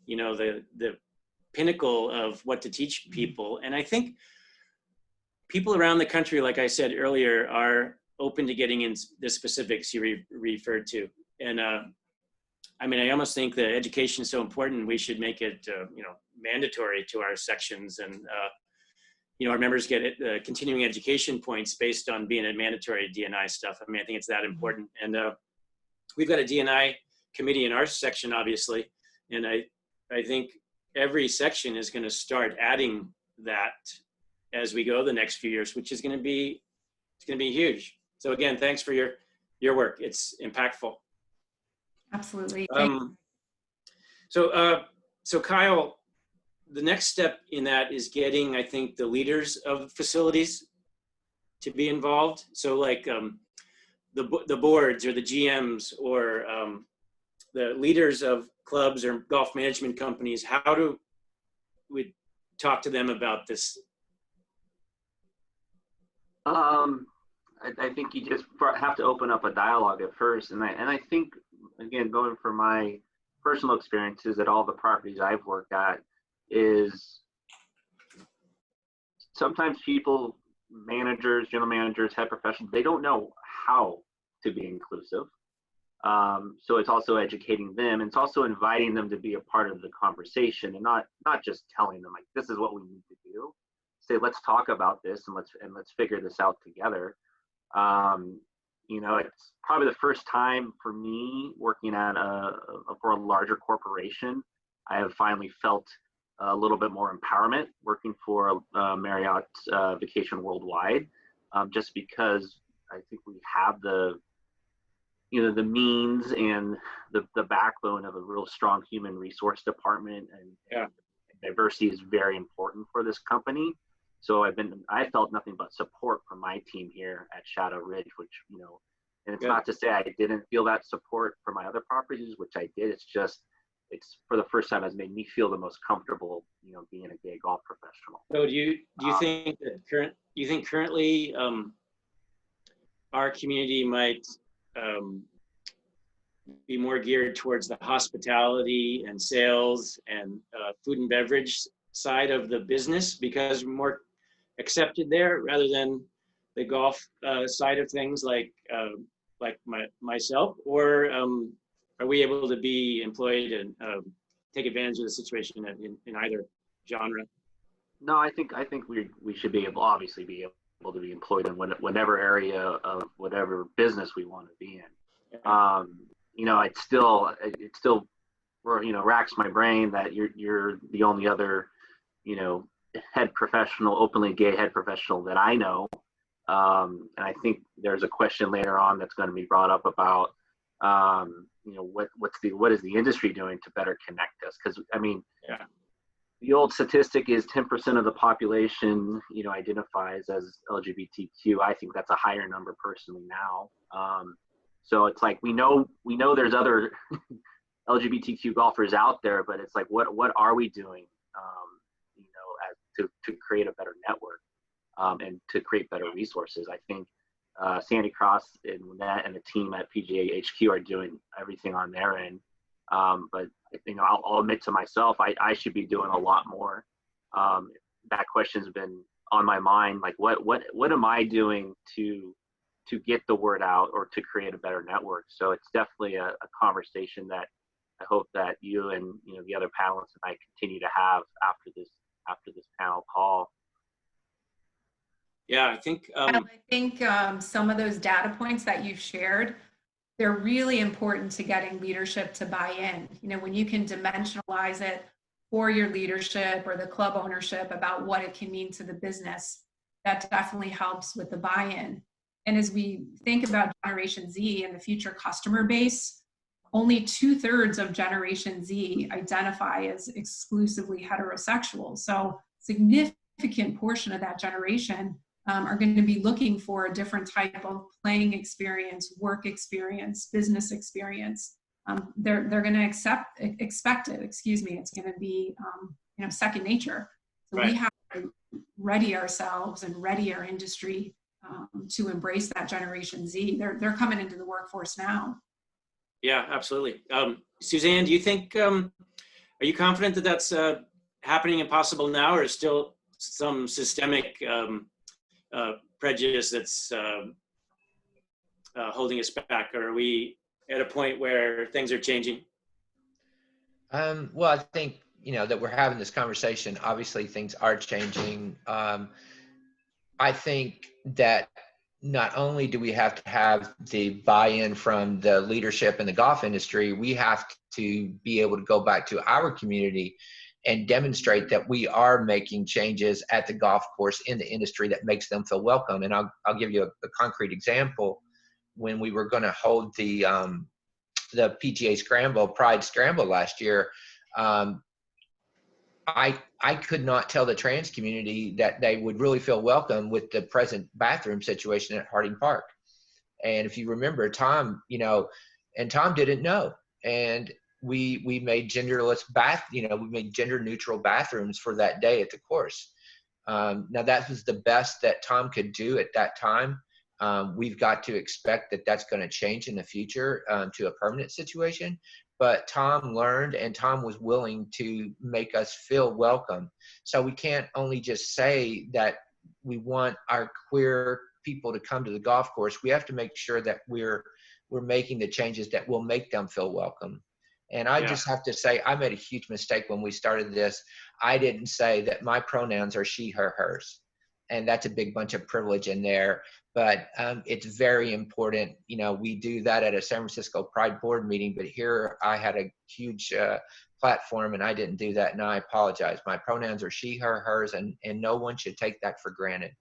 [SPEAKER 1] the pinnacle of what to teach people. And I think people around the country, like I said earlier, are open to getting in the specifics you referred to. And I mean, I almost think that education is so important. We should make it, mandatory to our sections, and our members get continuing education points based on being a mandatory D&I stuff. I mean, I think it's that important. And we've got a D&I committee in our section, obviously, and I think every section is going to start adding that as we go the next few years, which is going to be huge. So again, thanks for your work. It's impactful.
[SPEAKER 11] Absolutely.
[SPEAKER 1] So Kyle, the next step in that is getting, I think, the leaders of facilities to be involved. So like the boards or the GMs or the leaders of clubs or golf management companies, how do we talk to them about this?
[SPEAKER 15] I think you just have to open up a dialogue at first, and I think, again, going from my personal experiences at all the properties I've worked at, is sometimes people, managers, general managers, head professionals, they don't know how to be inclusive. So it's also educating them, and it's also inviting them to be a part of the conversation, and not just telling them like, this is what we need to do. Say, let's talk about this, and let's figure this out together. It's probably the first time for me working at for a larger corporation, I have finally felt a little bit more empowerment working for Marriott Vacation Worldwide, just because I think we have the means and the backbone of a real strong human resource department, and diversity is very important for this company. So I felt nothing but support from my team here at Shadow Ridge, which, and it's not to say I didn't feel that support for my other properties, which I did. It's just, it's for the first time has made me feel the most comfortable, being a gay golf professional.
[SPEAKER 1] So do you think that currently our community might be more geared towards the hospitality and sales and food and beverage side of the business because we're more accepted there rather than the golf side of things like myself, or are we able to be employed and take advantage of the situation in either genre?
[SPEAKER 15] No, I think we should be able, obviously be able to be employed in whatever area of whatever business we want to be in. It still racks my brain that you're the only other openly gay head professional that I know. And I think there's a question later on that's going to be brought up about what is the industry doing to better connect us? Because the old statistic is 10% of the population identifies as LGBTQ. I think that's a higher number personally now. So it's like we know there's other LGBTQ golfers out there, but it's like what are we doing to create a better network and to create better resources? I think Sandy Cross and the team at PGA HQ are doing everything on their end. But I'll admit to myself, I should be doing a lot more. That question's been on my mind. Like, what am I doing to get the word out or to create a better network? So it's definitely a conversation that I hope that you and the other panelists and I continue to have after this panel call.
[SPEAKER 1] Yeah, I think
[SPEAKER 11] some of those data points that you've shared, they're really important to getting leadership to buy in. When you can dimensionalize it for your leadership or the club ownership about what it can mean to the business, that definitely helps with the buy-in. And as we think about Generation Z and the future customer base, only 2/3 of Generation Z identify as exclusively heterosexual. So significant portion of that generation are going to be looking for a different type of playing experience, work experience, business experience. They're going to expect it. Excuse me. It's going to be second nature. So
[SPEAKER 1] Right.
[SPEAKER 11] we have to ready ourselves and ready our industry to embrace that Generation Z. They're coming into the workforce now.
[SPEAKER 1] Yeah, absolutely. Suzanne, do you think, are you confident that that's happening and possible now, or is still some systemic prejudice that's holding us back? Or are we at a point where things are changing?
[SPEAKER 12] Well, I think, that we're having this conversation. Obviously, things are changing. I think that not only do we have to have the buy-in from the leadership in the golf industry, we have to be able to go back to our community and demonstrate that we are making changes at the golf course in the industry that makes them feel welcome. And I'll give you a concrete example. When we were going to hold the PGA Pride Scramble last year, I could not tell the trans community that they would really feel welcome with the present bathroom situation at Harding Park. And if you remember, Tom, and Tom didn't know. And we made genderless we made gender neutral bathrooms for that day at the course. Now that was the best that Tom could do at that time. We've got to expect that that's going to change in the future to a permanent situation. But Tom learned, and Tom was willing to make us feel welcome. So we can't only just say that we want our queer people to come to the golf course. We have to make sure that we're making the changes that will make them feel welcome. And I just have to say, I made a huge mistake when we started this. I didn't say that my pronouns are she, her, hers. And that's a big bunch of privilege in there. But it's very important. We do that at a San Francisco Pride Board meeting, but here I had a huge platform and I didn't do that, and I apologize. My pronouns are she, her, hers, and no one should take that for granted.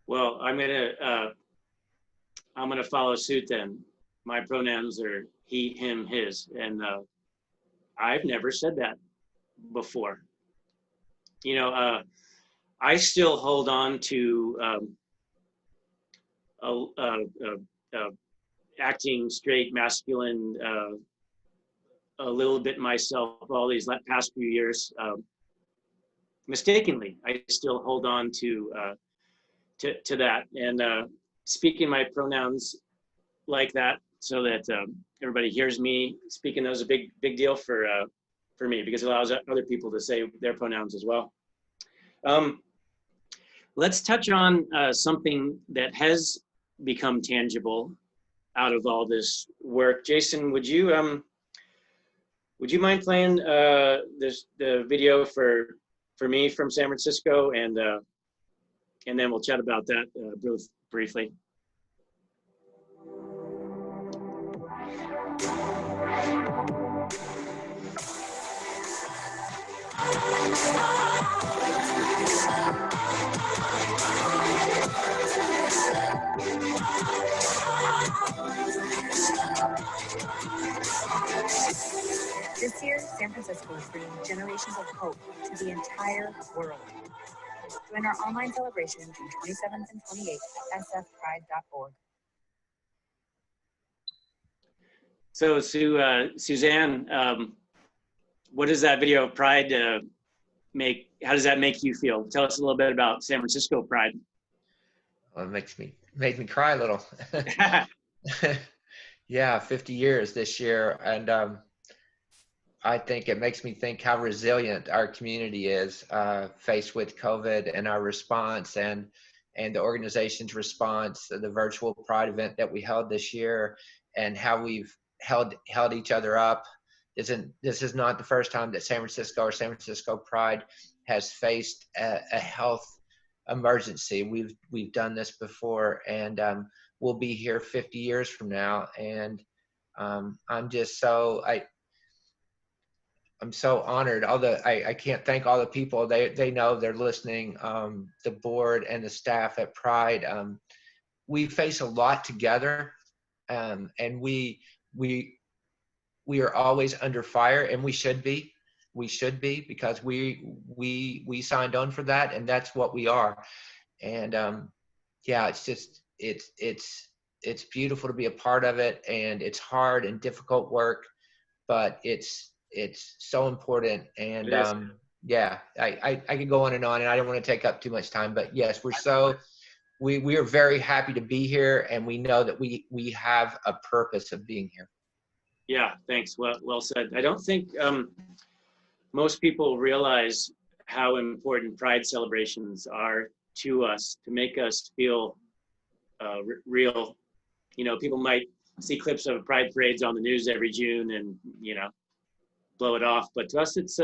[SPEAKER 1] Well, I'm gonna follow suit then. My pronouns are he, him, his, and I've never said that before. I still hold on to acting straight, masculine, a little bit myself all these past few years. Mistakenly, I still hold on to that, and speaking my pronouns like that so that everybody hears me speaking those is a big deal for me, because it allows other people to say their pronouns as well. Let's touch on something that has become tangible out of all this work. Jason, would you mind playing the video for me from San Francisco, and then we'll chat about that briefly.
[SPEAKER 17] This year, San Francisco is bringing generations of hope to the entire world. Join our online celebration June 27th and 28th at sfpride.org.
[SPEAKER 1] So, Suzanne, what does that video of Pride make? How does that make you feel? Tell us a little bit about San Francisco Pride.
[SPEAKER 12] Well, it made me cry a little. Yeah, 50 years this year, and I think it makes me think how resilient our community is faced with COVID, and our response, and the organization's response, the virtual Pride event that we held this year, and how we've held each other up. This is not the first time that San Francisco or San Francisco Pride has faced a health emergency. We've done this before, and we'll be here 50 years from now. And I'm just so so honored. I can't thank all the people. They know, they're listening. The board and the staff at Pride. We face a lot together, and we are always under fire, and we should be. We should be, because we signed on for that, and that's what we are. And yeah, it's just it's beautiful to be a part of it, and it's hard and difficult work, but it's so important. And yeah, I could go on, and I don't want to take up too much time, but yes, we are very happy to be here, and we know that we have a purpose of being here.
[SPEAKER 1] Yeah, thanks. Well said. I don't think most people realize how important Pride celebrations are to us, to make us feel real. You know, people might see clips of Pride parades on the news every June and, you know, blow it off. But to us, it's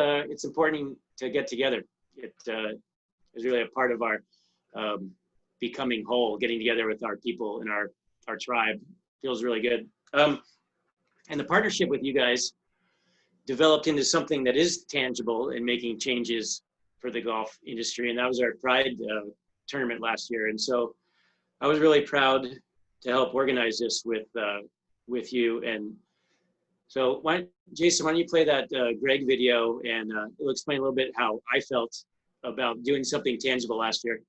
[SPEAKER 1] important to get together. It is really a part of our becoming whole. Getting together with our people in our tribe feels really good. And the partnership with you guys developed into something that is tangible and making changes for the golf industry. And that was our Pride tournament last year. And so I was really proud to help organize this with you. And so Jason, why don't you play that Greg video, and it'll explain a little bit how I felt about doing something tangible last year.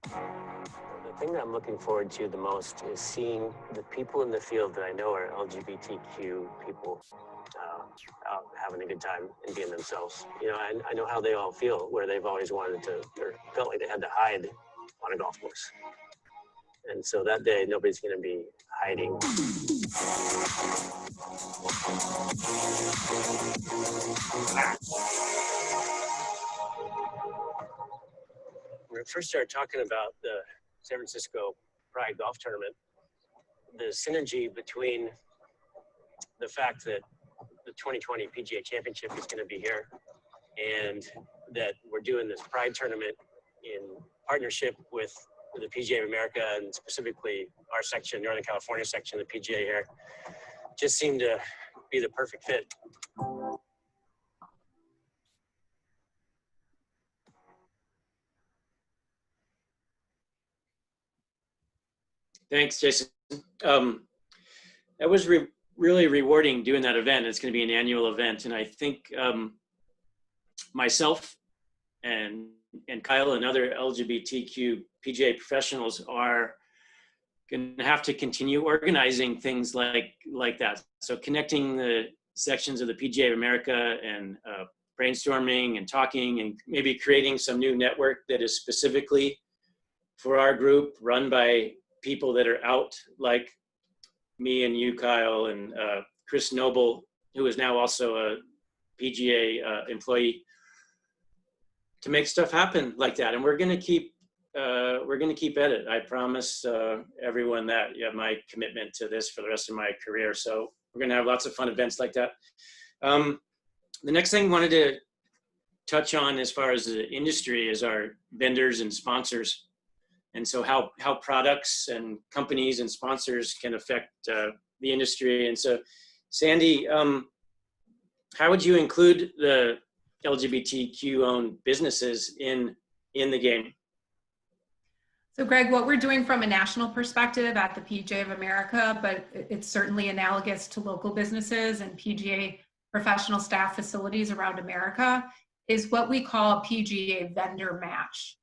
[SPEAKER 7] The thing that I'm looking forward to the most is seeing the people in the field that I know are LGBTQ people out having a good time and being themselves. You know, I know how they all feel, where they've always wanted to, or felt like they had to hide on a golf course. And so that day, nobody's going to be hiding. When we first started talking about the San Francisco Pride Golf Tournament, the synergy between the fact that the 2020 PGA Championship is going to be here, and that we're doing this Pride Tournament in partnership with the PGA of America, and specifically our section, Northern California section of the PGA here, just seemed to be the perfect fit.
[SPEAKER 1] Thanks, Jason. That was really rewarding doing that event. It's going to be an annual event. And I think myself and Kyle and other LGBTQ PGA professionals are going to have to continue organizing things like that. So connecting the sections of the PGA of America and brainstorming and talking, and maybe creating some new network that is specifically for our group, run by people that are out, like me and you, Kyle, and Chris Noble, who is now also a PGA employee, to make stuff happen like that. And we're going to keep at it. I promise everyone that. You have my commitment to this for the rest of my career. So we're going to have lots of fun events like that. The next thing I wanted to touch on as far as the industry is our vendors and sponsors. And so how products and companies and sponsors can affect the industry. And so, Sandy, how would you include the LGBTQ-owned businesses in the game?
[SPEAKER 11] So Greg, what we're doing from a national perspective at the PGA of America, but it's certainly analogous to local businesses and PGA professional staff facilities around America, is what we call a PGA vendor match.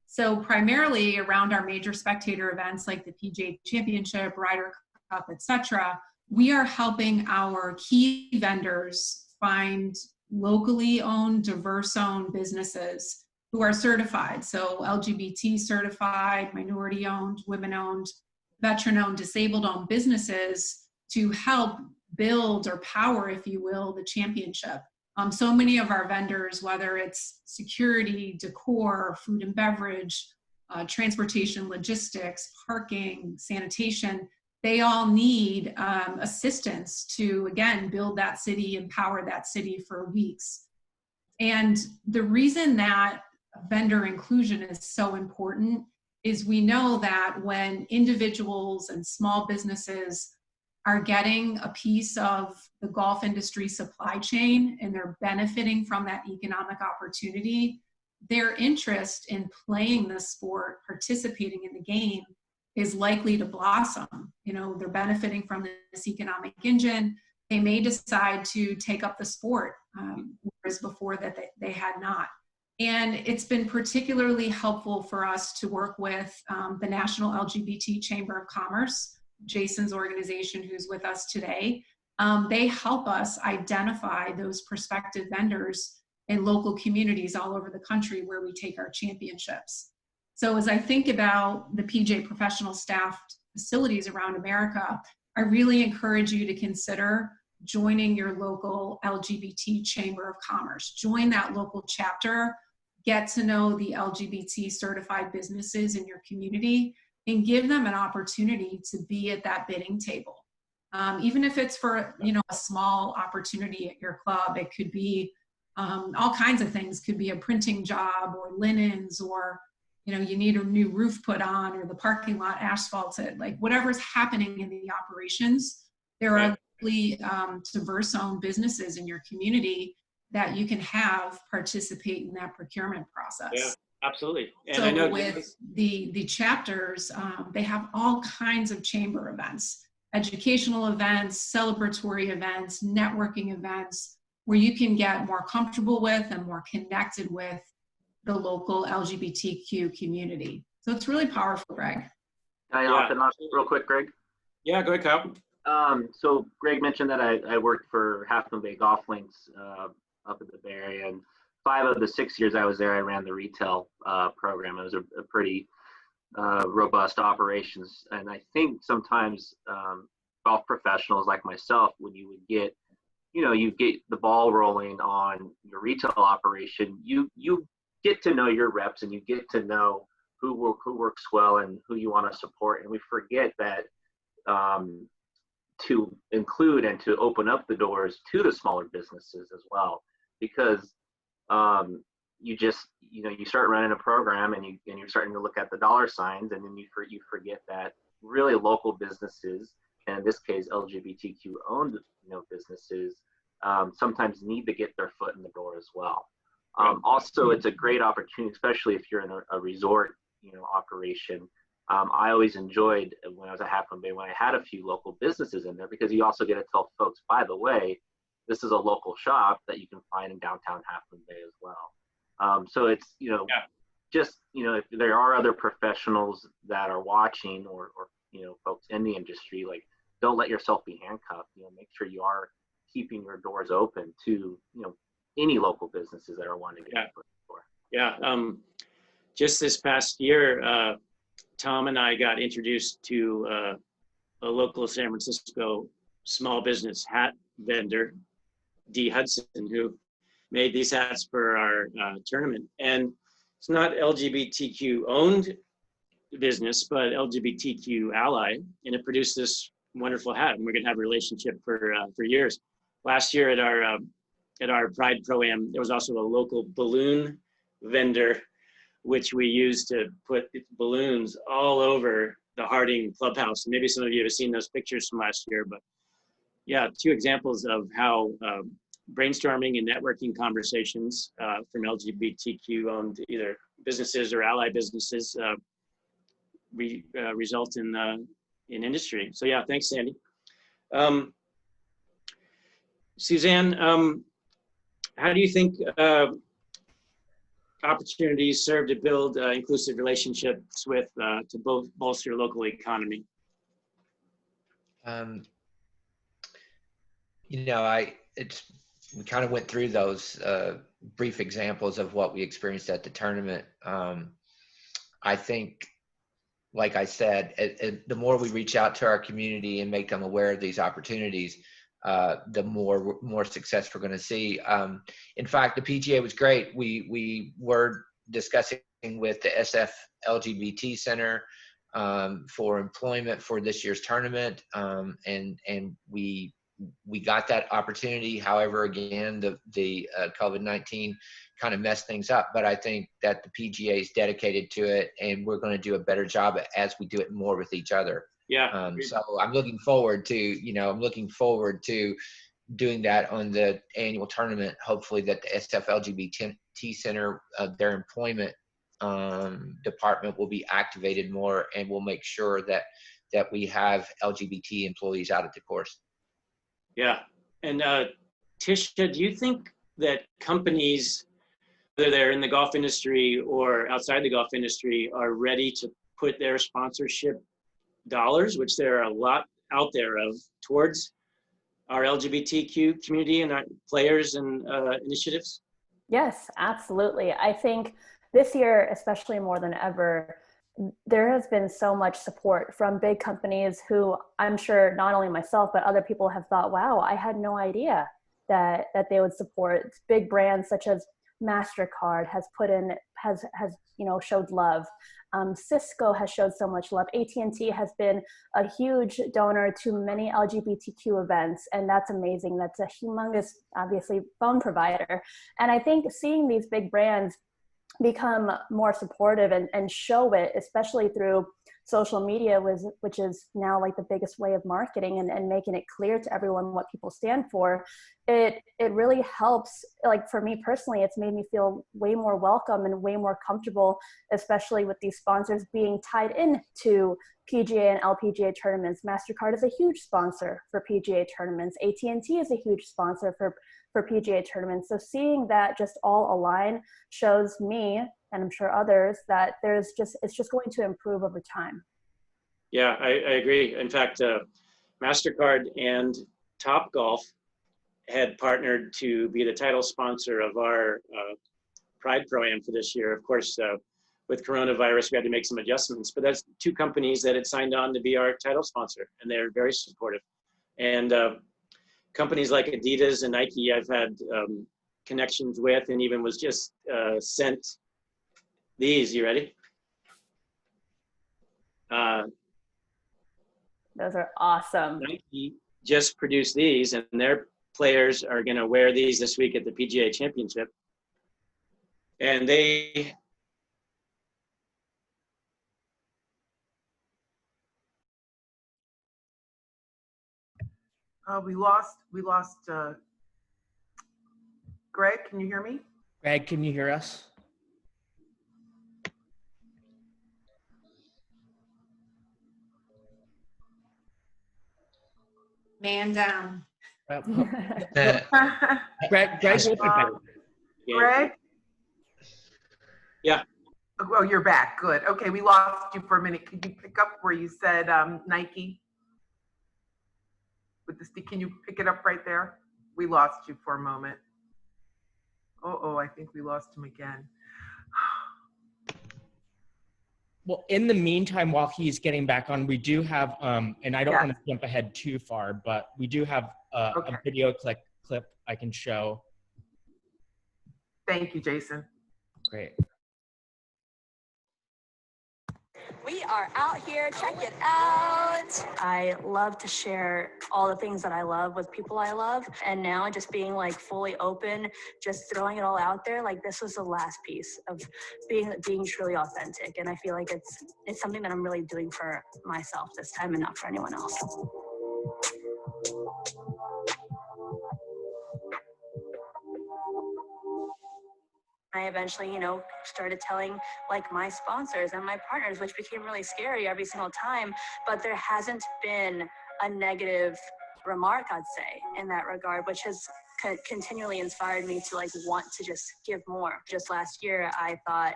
[SPEAKER 11] So primarily around our major spectator events like the PGA Championship, Ryder Cup, etc., we are helping our key vendors find locally owned, diverse owned businesses who are certified. So LGBT certified, minority owned, women owned, veteran owned, disabled owned businesses to help build or power, if you will, the championship. So many of our vendors, whether it's security, decor, food and beverage, transportation, logistics, parking, sanitation, they all need assistance to, again, build that city, empower that city for weeks. And the reason that vendor inclusion is so important is we know that when individuals and small businesses are getting a piece of the golf industry supply chain and they're benefiting from that economic opportunity, their interest in playing the sport, participating in the game, is likely to blossom. You know, they're benefiting from this economic engine. They may decide to take up the sport, whereas before that they had not. And it's been particularly helpful for us to work with the National LGBT Chamber of Commerce, Jason's organization, who's with us today. They help us identify those prospective vendors in local communities all over the country where we take our championships. So as I think about the PGA professional staffed facilities around America, I really encourage you to consider joining your local LGBT Chamber of Commerce. Join that local chapter, get to know the LGBT certified businesses in your community, and give them an opportunity to be at that bidding table. Even if it's for, you know, a small opportunity at your club, it could be all kinds of things. Could be a printing job or linens, or, you know, you need a new roof put on, or the parking lot asphalted, like whatever's happening in the operations. There are really diverse owned businesses in your community that you can have participate in that procurement process.
[SPEAKER 1] Yeah, absolutely. And
[SPEAKER 11] so
[SPEAKER 1] I know
[SPEAKER 11] with the chapters, they have all kinds of chamber events, educational events, celebratory events, networking events, where you can get more comfortable with and more connected with the local LGBTQ community. So it's really powerful, Greg.
[SPEAKER 15] Can I hop in real quick, Greg?
[SPEAKER 1] Yeah, go ahead, Kyle.
[SPEAKER 15] So Greg mentioned that I worked for Half Moon Bay Golf Links up in the Bay Area, and 5 of the 6 years I was there, I ran the retail program. It was a pretty robust operations, and I think sometimes golf professionals like myself, when you would get, you get the ball rolling on your retail operation, you get to know your reps and you get to know who works well and who you want to support, and we forget that to include and to open up the doors to the smaller businesses as well, because you just you start running a program and you're starting to look at the dollar signs, and then you forget that really local businesses, and in this case LGBTQ owned businesses, sometimes need to get their foot in the door as well. Also, it's a great opportunity, especially if you're in a resort operation. I always enjoyed when I was at Half Moon Bay when I had a few local businesses in there, because you also get to tell folks, by the way, this is a local shop that you can find in downtown Half Moon Bay as well. So it's, just, if there are other professionals that are watching or folks in the industry, like, don't let yourself be handcuffed. Make sure you are keeping your doors open to, any local businesses that are wanting to get foot in the door.
[SPEAKER 1] Yeah. Just this past year, Tom and I got introduced to a local San Francisco small business hat vendor, D. Hudson, who made these hats for our tournament. And it's not LGBTQ owned business, but LGBTQ ally, and it produced this wonderful hat, and we're gonna have a relationship for years. Last year at our Pride Pro-Am, there was also a local balloon vendor, which we used to put balloons all over the Harding clubhouse. Maybe some of you have seen those pictures from last year, but yeah, 2 examples of how brainstorming and networking conversations from LGBTQ owned either businesses or ally businesses result in industry. So yeah, thanks, Sandy. Suzanne, how do you think opportunities serve to build inclusive relationships with to both bolster local economy?
[SPEAKER 12] We kind of went through those brief examples of what we experienced at the tournament. I think, like I said, the more we reach out to our community and make them aware of these opportunities, the more success we're going to see. In fact, the PGA was great. We were discussing with the SF LGBT Center for employment for this year's tournament, and we got that opportunity. However, again, the COVID-19 kind of messed things up, but I think that the PGA is dedicated to it, and we're going to do a better job as we do it more with each other.
[SPEAKER 1] Yeah.
[SPEAKER 12] So I'm looking forward to, doing that on the annual tournament. Hopefully that the SF LGBT Center, their employment department will be activated more, and we'll make sure that we have LGBT employees out at the course.
[SPEAKER 1] Yeah. And Tisha, do you think that companies, whether they're in the golf industry or outside the golf industry, are ready to put their sponsorship dollars, which there are a lot out there of, towards our LGBTQ community and our players and initiatives?
[SPEAKER 16] Yes, absolutely. I think this year, especially more than ever, there has been so much support from big companies who I'm sure not only myself, but other people have thought, wow, I had no idea that they would support. Big brands such as MasterCard has showed love. Cisco has showed so much love. AT&T has been a huge donor to many LGBTQ events, and that's amazing. That's a humongous, obviously, phone provider. And I think seeing these big brands become more supportive and show it, especially through social media, which is now like the biggest way of marketing and making it clear to everyone what people stand for, it really helps. Like for me personally, it's made me feel way more welcome and way more comfortable, especially with these sponsors being tied into PGA and LPGA tournaments. MasterCard is a huge sponsor for PGA tournaments. AT&T is a huge sponsor for PGA tournaments. So seeing that just all align shows me, and I'm sure others, that it's just going to improve over time.
[SPEAKER 1] Yeah, I agree. In fact, MasterCard and Topgolf had partnered to be the title sponsor of our Pride Pro-Am for this year. Of course, with coronavirus, we had to make some adjustments, but that's two companies that had signed on to be our title sponsor, and they're very supportive. And companies like Adidas and Nike, I've had connections with, and even was just sent these. You ready?
[SPEAKER 16] Those are awesome.
[SPEAKER 1] Nike just produced these, and their players are going to wear these this week at the PGA Championship. And they
[SPEAKER 9] we lost Greg, can you hear me?
[SPEAKER 6] Greg, can you hear us?
[SPEAKER 11] Man down.
[SPEAKER 6] Greg,
[SPEAKER 9] Greg?
[SPEAKER 1] Yeah.
[SPEAKER 9] Oh, you're back. Good. Okay, we lost you for a minute. Could you pick up where you said Nike? With the stick, can you pick it up right there? We lost you for a moment. Oh, I think we lost him again.
[SPEAKER 6] Well, in the meantime, while he's getting back on, we do have, and I don't want to jump ahead too far, but we do have a video clip I can show.
[SPEAKER 9] Thank you, Jason.
[SPEAKER 6] Great.
[SPEAKER 18] We are out here, check it out. I love to share all the things that I love with people I love. And now just being like fully open, just throwing it all out there. Like this was the last piece of being truly authentic. And I feel like it's something that I'm really doing for myself this time and not for anyone else. I eventually, started telling like my sponsors and my partners, which became really scary every single time, but there hasn't been a negative remark, I'd say, in that regard, which has continually inspired me to like want to just give more. Just last year, I thought,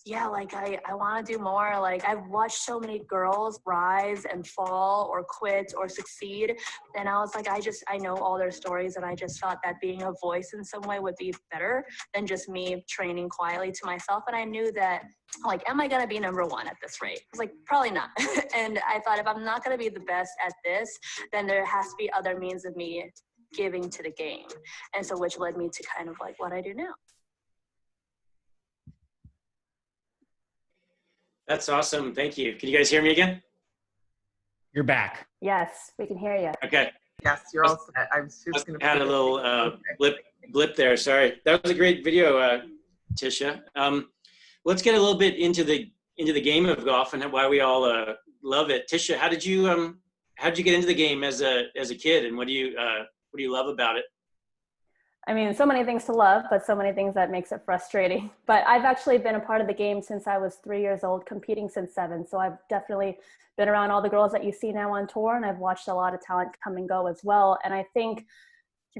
[SPEAKER 18] yeah, like I want to do more. Like I've watched so many girls rise and fall or quit or succeed. And I was like, I know all their stories, and I just thought that being a voice in some way would be better than just me training quietly to myself. And I knew that, like, am I going to be number one at this rate? I was like, probably not. And I thought if I'm not going to be the best at this, then there has to be other means of me giving to the game. And so which led me to kind of like what I do now.
[SPEAKER 1] That's awesome. Thank you. Can you guys hear me again?
[SPEAKER 6] You're back.
[SPEAKER 16] Yes, we can hear you.
[SPEAKER 1] Okay.
[SPEAKER 9] Yes, you're all set. I was just going to
[SPEAKER 1] had a little blip there. Sorry. That was a great video, Tisha. Let's get a little bit into the game of golf and why we all love it. Tisha, how did you get into the game as a kid, and what do you love about it?
[SPEAKER 16] I mean, so many things to love, but so many things that makes it frustrating. But I've actually been a part of the game since I was 3 years old, competing since 7. So I've definitely been around all the girls that you see now on tour, and I've watched a lot of talent come and go as well. And I think,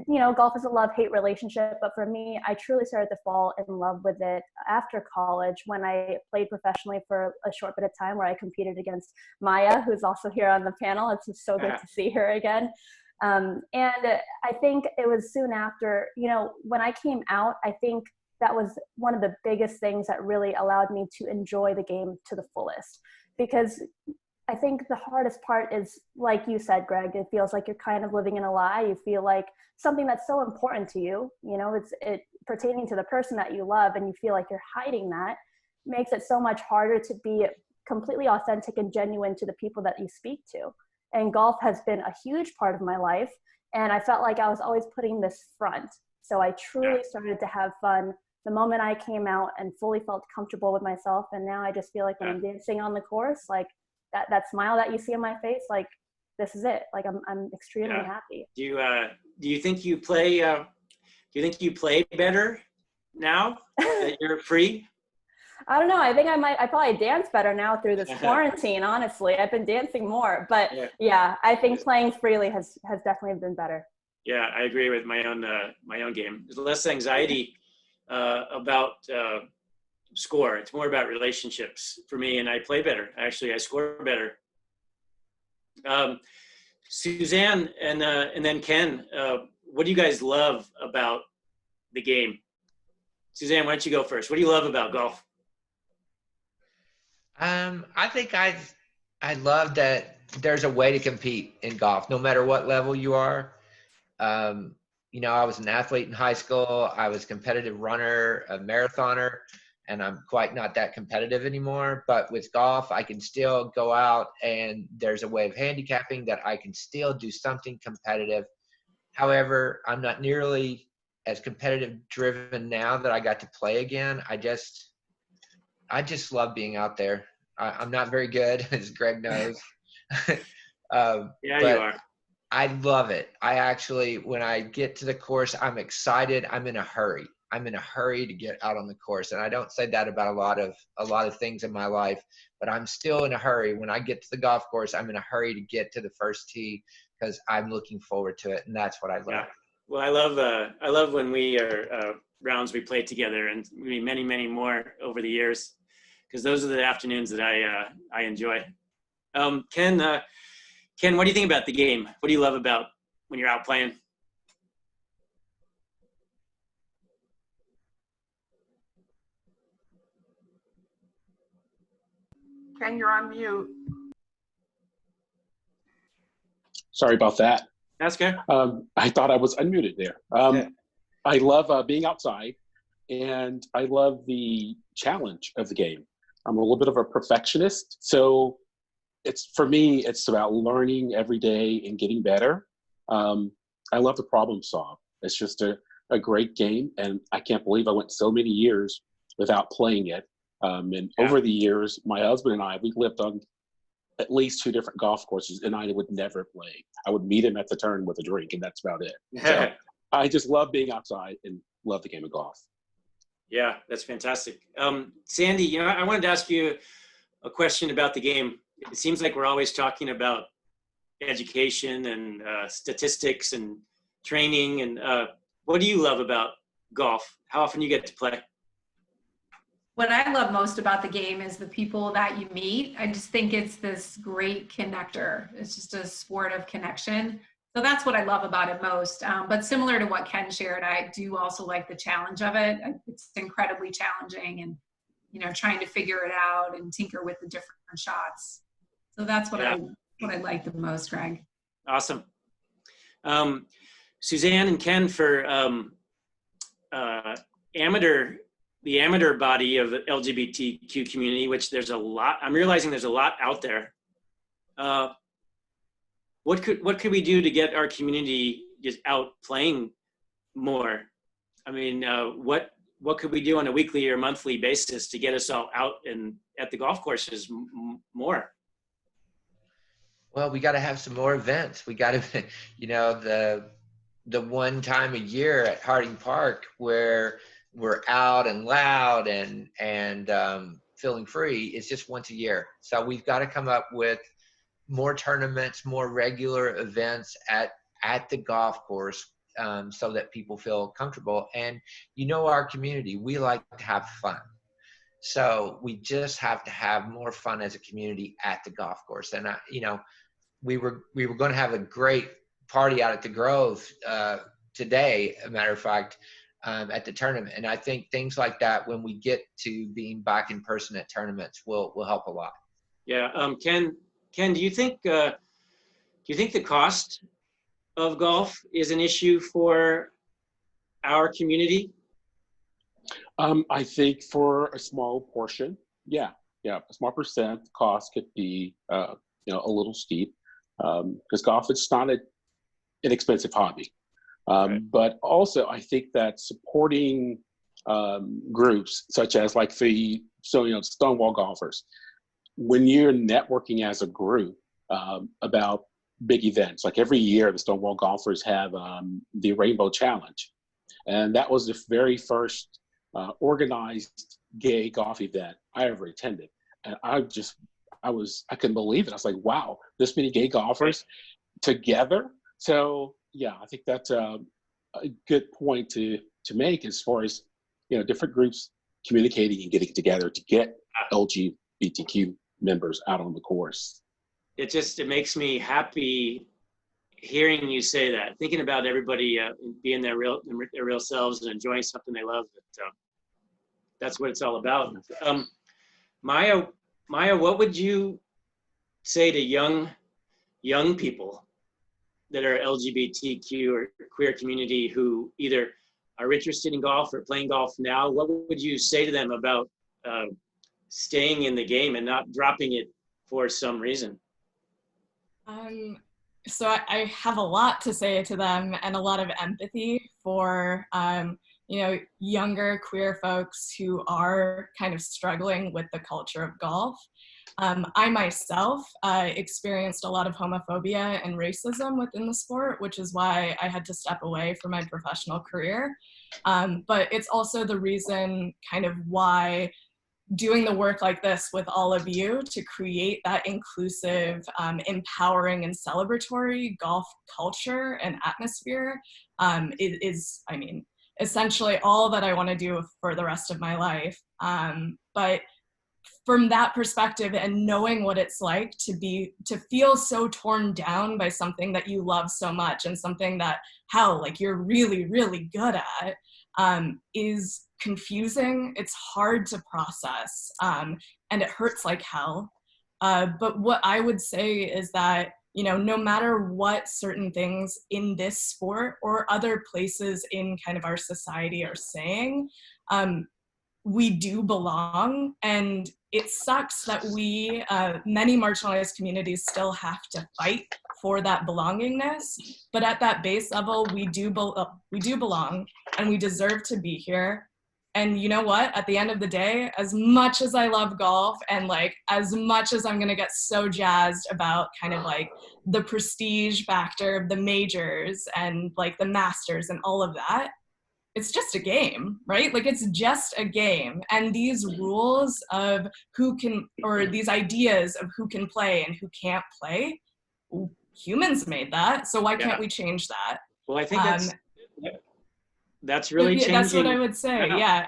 [SPEAKER 16] you know, golf is a love-hate relationship, but for me, I truly started to fall in love with it after college when I played professionally for a short bit of time, where I competed against Maya, who's also here on the panel. It's just so good to see her again. And I think it was soon after, you know, when I came out, I think that was one of the biggest things that really allowed me to enjoy the game to the fullest. Because I think the hardest part is, like you said, Greg, it feels like you're kind of living in a lie. You feel like something that's so important to you, you know, it pertaining to the person that you love, and you feel like you're hiding that, makes it so much harder to be completely authentic and genuine to the people that you speak to. And golf has been a huge part of my life, and I felt like I was always putting this front. So I truly started to have fun the moment I came out and fully felt comfortable with myself. And now I just feel like when I'm dancing on the course, like that smile that you see on my face, like this is it. Like I'm extremely happy.
[SPEAKER 1] Do you think you play better now that you're free?
[SPEAKER 16] I don't know. I think I probably dance better now through this quarantine, honestly. I've been dancing more, but yeah, I think playing freely has definitely been better.
[SPEAKER 1] Yeah, I agree with my own game. There's less anxiety about score. It's more about relationships for me, and I play better. Actually, I score better. Suzanne and then Ken, what do you guys love about the game? Suzanne, why don't you go first? What do you love about golf?
[SPEAKER 12] I think I love that there's a way to compete in golf, no matter what level you are. You know, I was an athlete in high school. I was a competitive runner, a marathoner, and I'm quite not that competitive anymore. But with golf, I can still go out, and there's a way of handicapping that I can still do something competitive. However, I'm not nearly as competitive driven now that I got to play again. I just love being out there. I'm not very good, as Greg knows.
[SPEAKER 1] Yeah, you are.
[SPEAKER 12] I love it. I actually, when I get to the course, I'm excited. I'm in a hurry. I'm in a hurry to get out on the course. And I don't say that about a lot of things in my life, but I'm still in a hurry. When I get to the golf course, I'm in a hurry to get to the first tee because I'm looking forward to it. And that's what I love.
[SPEAKER 1] Yeah. Well, I love when we are rounds we play together, and many, many more over the years, because those are the afternoons that I enjoy. Ken, what do you think about the game? What do you love about when you're out playing?
[SPEAKER 9] Ken, you're on mute.
[SPEAKER 14] Sorry about that.
[SPEAKER 1] That's good.
[SPEAKER 14] I thought I was unmuted there. I love being outside, and I love the challenge of the game. I'm a little bit of a perfectionist, so for me, it's about learning every day and getting better. I love the problem solve. It's just a great game, and I can't believe I went so many years without playing it. And over the years, my husband and I, we lived on at least 2 different golf courses, and I would never play. I would meet him at the turn with a drink, and that's about it. So I just love being outside and love the game of golf.
[SPEAKER 1] Yeah, that's fantastic. Sandy, I wanted to ask you a question about the game. It seems like we're always talking about education and statistics and training. And what do you love about golf? How often you get to play?
[SPEAKER 11] What I love most about the game is the people that you meet. I just think it's this great connector. It's just a sport of connection. So that's what I love about it most. But similar to what Ken shared, I do also like the challenge of it. It's incredibly challenging, and trying to figure it out and tinker with the different shots. So that's what I like the most, Greg.
[SPEAKER 1] Awesome. Suzanne and Ken, for the amateur body of the LGBTQ community, which there's a lot, I'm realizing there's a lot out there. What could we do to get our community just out playing more? I mean, what could we do on a weekly or monthly basis to get us all out and at the golf courses more?
[SPEAKER 12] well, we got to have some more events. We got to, you know, the one time a year at Harding Park where we're out and loud and feeling free is just once a year. So we've got to come up with more tournaments, more regular events at the golf course, so that people feel comfortable. And you know, our community, we like to have fun. So we just have to have more fun as a community at the golf course. And you know, we were going to have a great party out at the Grove today, a matter of fact, at the tournament. And I think things like that, when we get to being back in person at tournaments, will help a lot.
[SPEAKER 1] Yeah, Ken, do you think the cost of golf is an issue for our community?
[SPEAKER 14] I think for a small portion, yeah, a small percent cost could be, you know, a little steep, because golf is not an inexpensive hobby. But also, I think that supporting groups such as like you know, Stonewall Golfers, when you're networking as a group about big events, like every year the Stonewall Golfers have the Rainbow Challenge, and that was the very first organized gay golf event I ever attended, and I couldn't believe it. I was like, wow, this many gay golfers together. So yeah, I think that's a good point to make, as far as, you know, different groups communicating and getting together to get LGBTQ members out on the course.
[SPEAKER 1] It makes me happy hearing you say that, thinking about everybody being their real selves and enjoying something they love. That's what it's all about. Maya, what would you say to young people that are LGBTQ or queer community who either are interested in golf or playing golf now? What would you say to them about staying in the game and not dropping it for some reason?
[SPEAKER 13] So I have a lot to say to them, and a lot of empathy for, you know, younger queer folks who are kind of struggling with the culture of golf. I myself experienced a lot of homophobia and racism within the sport, which is why I had to step away from my professional career. But it's also the reason kind of why doing the work like this with all of you to create that inclusive, empowering and celebratory golf culture and atmosphere is, I mean, essentially all that I want to do for the rest of my life. But from that perspective, and knowing what it's like to feel so torn down by something that you love so much, and something that, hell, like you're really, really good at, is confusing. It's hard to process, and it hurts like hell. But what I would say is that, you know, no matter what certain things in this sport or other places in kind of our society are saying, we do belong. And it sucks that we, many marginalized communities, still have to fight for that belongingness. But at that base level, we do belong, and we deserve to be here. And you know what? At the end of the day, as much as I love golf, and like as much as I'm gonna get so jazzed about kind of like the prestige factor of the majors and like the Masters and all of that, it's just a game, right? Like it's just a game. And these rules of who can, or these ideas of who can play and who can't play, humans made that. So why can't we change that?
[SPEAKER 1] Well, I think that's really changing.
[SPEAKER 13] That's what I would say. Yeah.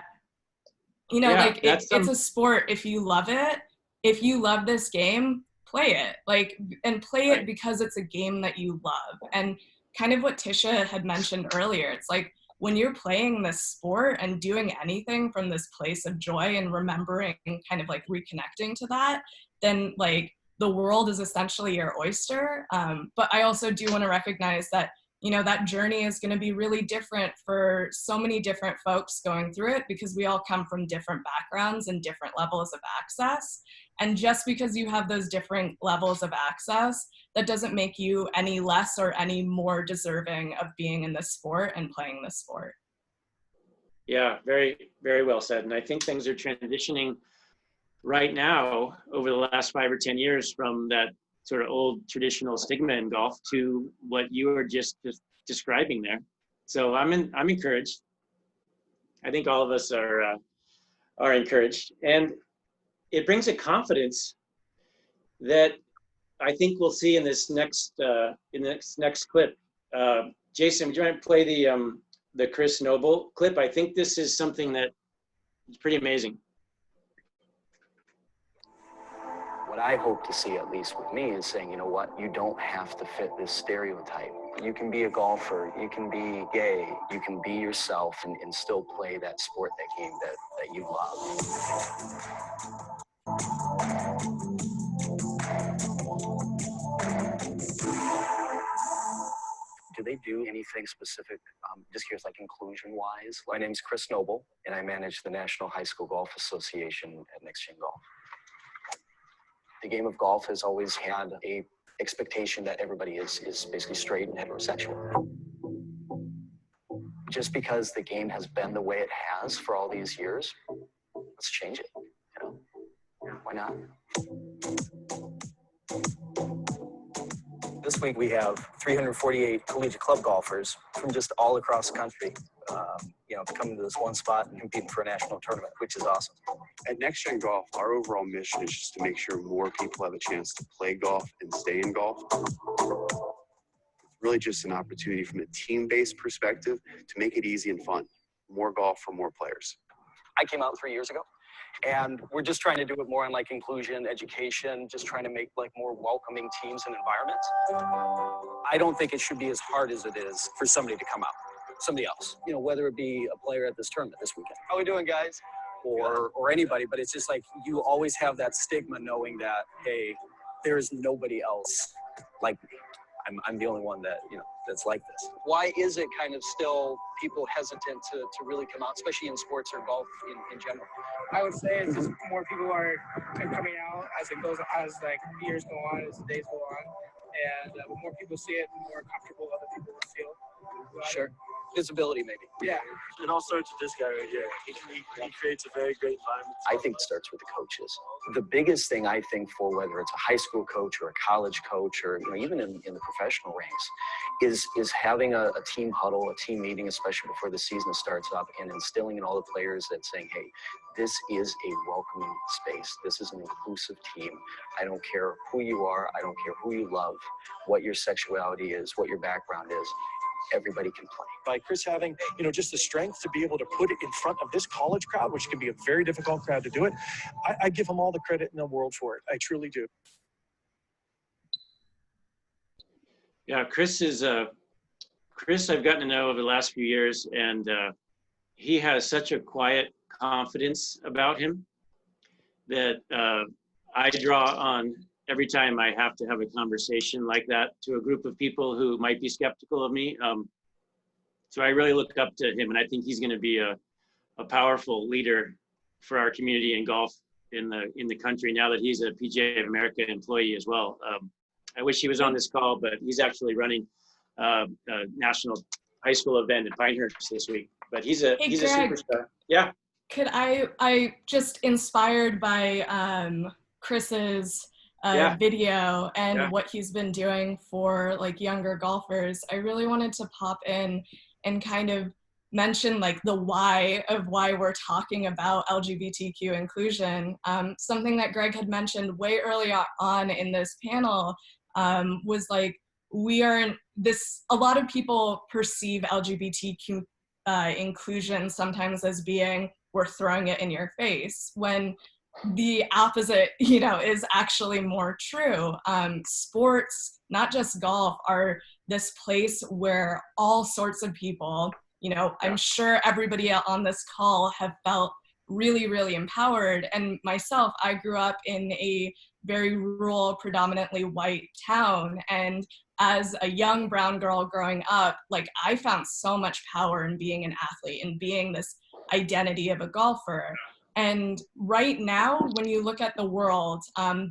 [SPEAKER 13] You know, like it's a sport. If you love it, if you love this game, play it. Like, and play it because it's a game that you love. And kind of what Tisha had mentioned earlier, it's like when you're playing this sport and doing anything from this place of joy and remembering, kind of like reconnecting to that, then like the world is essentially your oyster. But I also do want to recognize that, you know, that journey is going to be really different for so many different folks going through it, because we all come from different backgrounds and different levels of access. And just because you have those different levels of access, that doesn't make you any less or any more deserving of being in this sport and playing this sport.
[SPEAKER 1] Yeah, very, very well said. And I think things are transitioning right now over the last 5 or 10 years from that sort of old traditional stigma in golf to what you were just describing there. So I'm encouraged. I think all of us are encouraged, and it brings a confidence that I think we'll see in this next clip. Jason, would you want to play the Chris Noble clip? I think this is something that is pretty amazing.
[SPEAKER 19] What I hope to see, at least with me, is saying, you know what, you don't have to fit this stereotype. You can be a golfer, you can be gay, you can be yourself and still play that sport, that game that you love. Do they do anything specific, just curious, like inclusion-wise? My name's Chris Noble, and I manage the National High School Golf Association at Next Gen Golf. The game of golf has always had a expectation that everybody is basically straight and heterosexual. Just because the game has been the way it has for all these years, let's change it, you know? Why not? This week we have 348 collegiate club golfers from just all across the country, you know, coming to this one spot and competing for a national tournament, which is awesome.
[SPEAKER 20] At Next Gen Golf, our overall mission is just to make sure more people have a chance to play golf and stay in golf. It's really just an opportunity from a team-based perspective to make it easy and fun. More golf for more players.
[SPEAKER 19] I came out 3 years ago, and we're just trying to do it more on like inclusion, education, just trying to make like more welcoming teams and environments. I don't think it should be as hard as it is for somebody to come out, somebody else, you know, whether it be a player at this tournament this weekend. How we doing, guys? Or anybody, but it's just like you always have that stigma knowing that, hey, there is nobody else like me. I'm the only one that, you know, that's like this. Why is it kind of still people hesitant to really come out, especially in sports or golf in general?
[SPEAKER 21] I would say it's just more people are coming out as it goes, as like years go on, as the days go on, and the more people see it, the more comfortable other people will feel.
[SPEAKER 19] Sure. Visibility, maybe.
[SPEAKER 21] Yeah.
[SPEAKER 22] It all starts with this guy right here. He creates a very great environment.
[SPEAKER 19] I think it starts with the coaches. The biggest thing I think for whether it's a high school coach or a college coach or, you know, even in the professional ranks is having a team huddle, a team meeting, especially before the season starts up, and instilling in all the players that saying, hey, this is a welcoming space. This is an inclusive team. I don't care who you are. I don't care who you love, what your sexuality is, what your background is. Everybody can play.
[SPEAKER 23] By Chris having, you know, just the strength to be able to put it in front of this college crowd, which can be a very difficult crowd to do it, I give him all the credit in the world for it. I truly do.
[SPEAKER 1] Yeah, Chris I've gotten to know over the last few years, and he has such a quiet confidence about him that I draw on every time I have to have a conversation like that to a group of people who might be skeptical of me. So I really look up to him, and I think he's going to be a powerful leader for our community in golf in the country now that he's a PGA of America employee as well. I wish he was on this call, but he's actually running a national high school event at Pinehurst this week. But he's a superstar. Yeah.
[SPEAKER 13] Could I just inspired by Chris's video and what he's been doing for like younger golfers, I really wanted to pop in and kind of mention like the why of why we're talking about LGBTQ inclusion. Something that Greg had mentioned way early on in this panel was like, a lot of people perceive LGBTQ inclusion sometimes as being, we're throwing it in your face, when the opposite, you know, is actually more true. Sports, not just golf, are this place where all sorts of people, you know, I'm sure everybody on this call have felt really, really empowered. And myself, I grew up in a very rural, predominantly white town. And as a young brown girl growing up, like I found so much power in being an athlete and being this identity of a golfer. And right now, when you look at the world,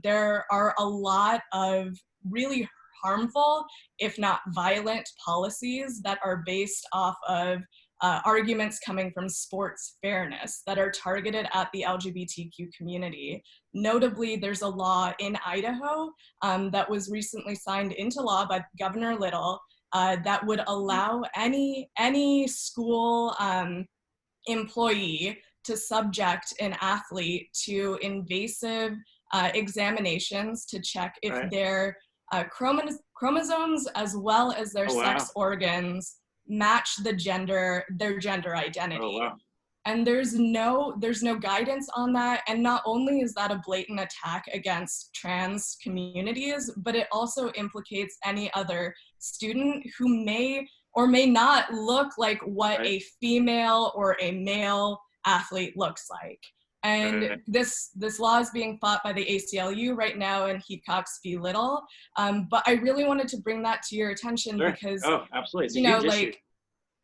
[SPEAKER 13] there are a lot of really harmful, if not violent, policies that are based off of arguments coming from sports fairness that are targeted at the LGBTQ community. Notably, there's a law in Idaho that was recently signed into law by Governor Little that would allow any school employee to subject an athlete to invasive examinations to check if their chromosomes as well as their sex organs match their gender identity. And there's no guidance on that. And not only is that a blatant attack against trans communities, but it implicates implicates any other student who may or may not look like what a female or a male athlete looks like. And this law is being fought by the ACLU right now in Heathcox v. Little. But I really wanted to bring that to your attention because,
[SPEAKER 1] absolutely. It's
[SPEAKER 13] you know, like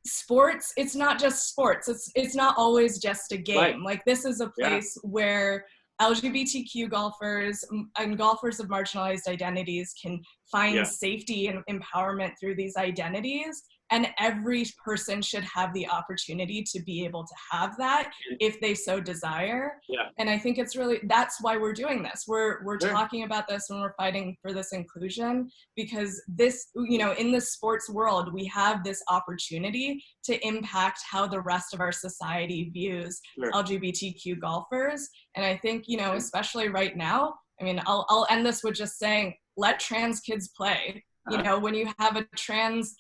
[SPEAKER 13] sports, it's not just sports. It's not always just a game. Like this is a place where LGBTQ golfers and golfers of marginalized identities can find safety and empowerment through these identities. And every person should have the opportunity to be able to have that if they so desire. And I think it's really, that's why we're doing this. We're talking about this and we're fighting for this inclusion because this, you know, in the sports world, we have this opportunity to impact how the rest of our society views LGBTQ golfers. And I think, you know, especially right now, I mean, I'll end this with just saying, let trans kids play. You know, when you have a trans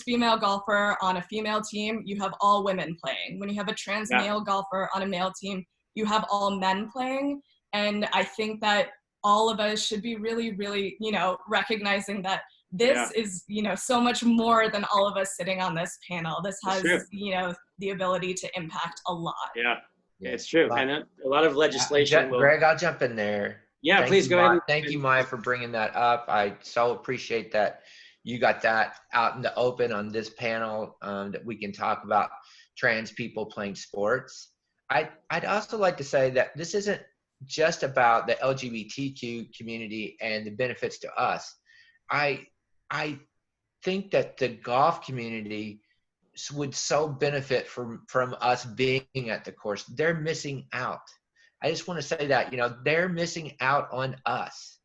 [SPEAKER 13] female golfer on a female team, you have all women playing. When you have a trans male golfer on a male team, you have all men playing. And I think that all of us should be really, really, you know, recognizing that this is, you know, so much more than all of us sitting on this panel. This has, you know, the ability to impact a lot.
[SPEAKER 1] It's true. And a lot of legislation
[SPEAKER 12] Greg, I'll jump in there.
[SPEAKER 1] Yeah, please go ahead.
[SPEAKER 12] Thank you, Maya, for bringing that up. I so appreciate that you got that out in the open on this panel, that we can talk about trans people playing sports. I'd also like to say that this isn't just about the LGBTQ community and the benefits to us. I think that the golf community would so benefit from us being at the course. They're missing out. I just want to say that, you know, they're missing out on us.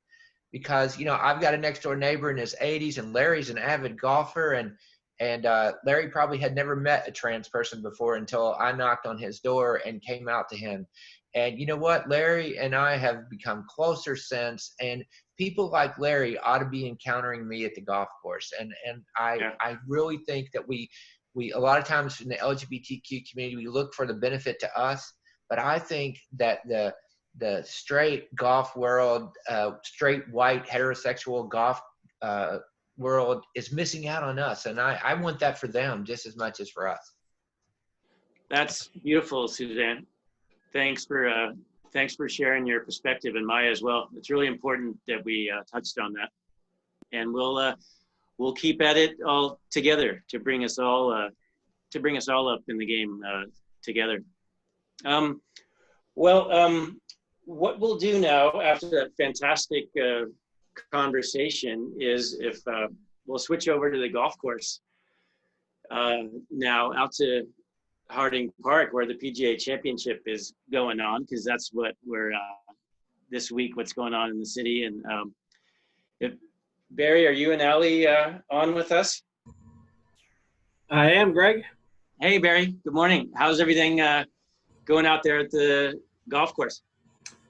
[SPEAKER 12] Because, you know, I've got a next door neighbor in his 80s and Larry's an avid golfer and Larry probably had never met a trans person before until I knocked on his door and came out to him. And you know what? Larry and I have become closer since, and people like Larry ought to be encountering me at the golf course. And I really think that we a lot of times in the LGBTQ community, we look for the benefit to us, but I think that the straight golf world, straight white heterosexual golf world is missing out on us. And I want that for them just as much as for us.
[SPEAKER 1] That's beautiful, Suzanne. Thanks for sharing your perspective, and Maya as well. It's really important that we touched on that. And we'll keep at it all together to bring us all up in the game together. What we'll do now after that fantastic conversation is if we'll switch over to the golf course now out to Harding Park where the PGA Championship is going on, because that's what we're this week, what's going on in the city. And Barry, are you and Allie on with us?
[SPEAKER 2] I am, Greg.
[SPEAKER 1] Hey, Barry. Good morning. How's everything going out there at the golf course?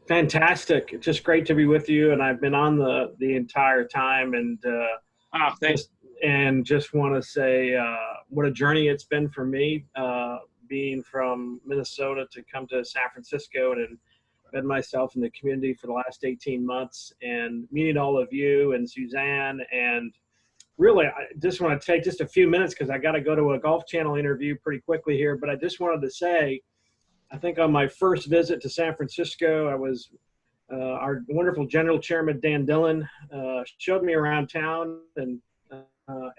[SPEAKER 2] Fantastic. It's just great to be with you. And I've been on the entire time. And
[SPEAKER 1] thanks.
[SPEAKER 2] Just want to say what a journey it's been for me, being from Minnesota to come to San Francisco and embed myself in the community for the last 18 months and meeting all of you and Suzanne. And really, I just want to take just a few minutes because I got to go to a Golf Channel interview pretty quickly here. But I just wanted to say, I think on my first visit to San Francisco, I was our wonderful General Chairman, Dan Dillon, showed me around town, and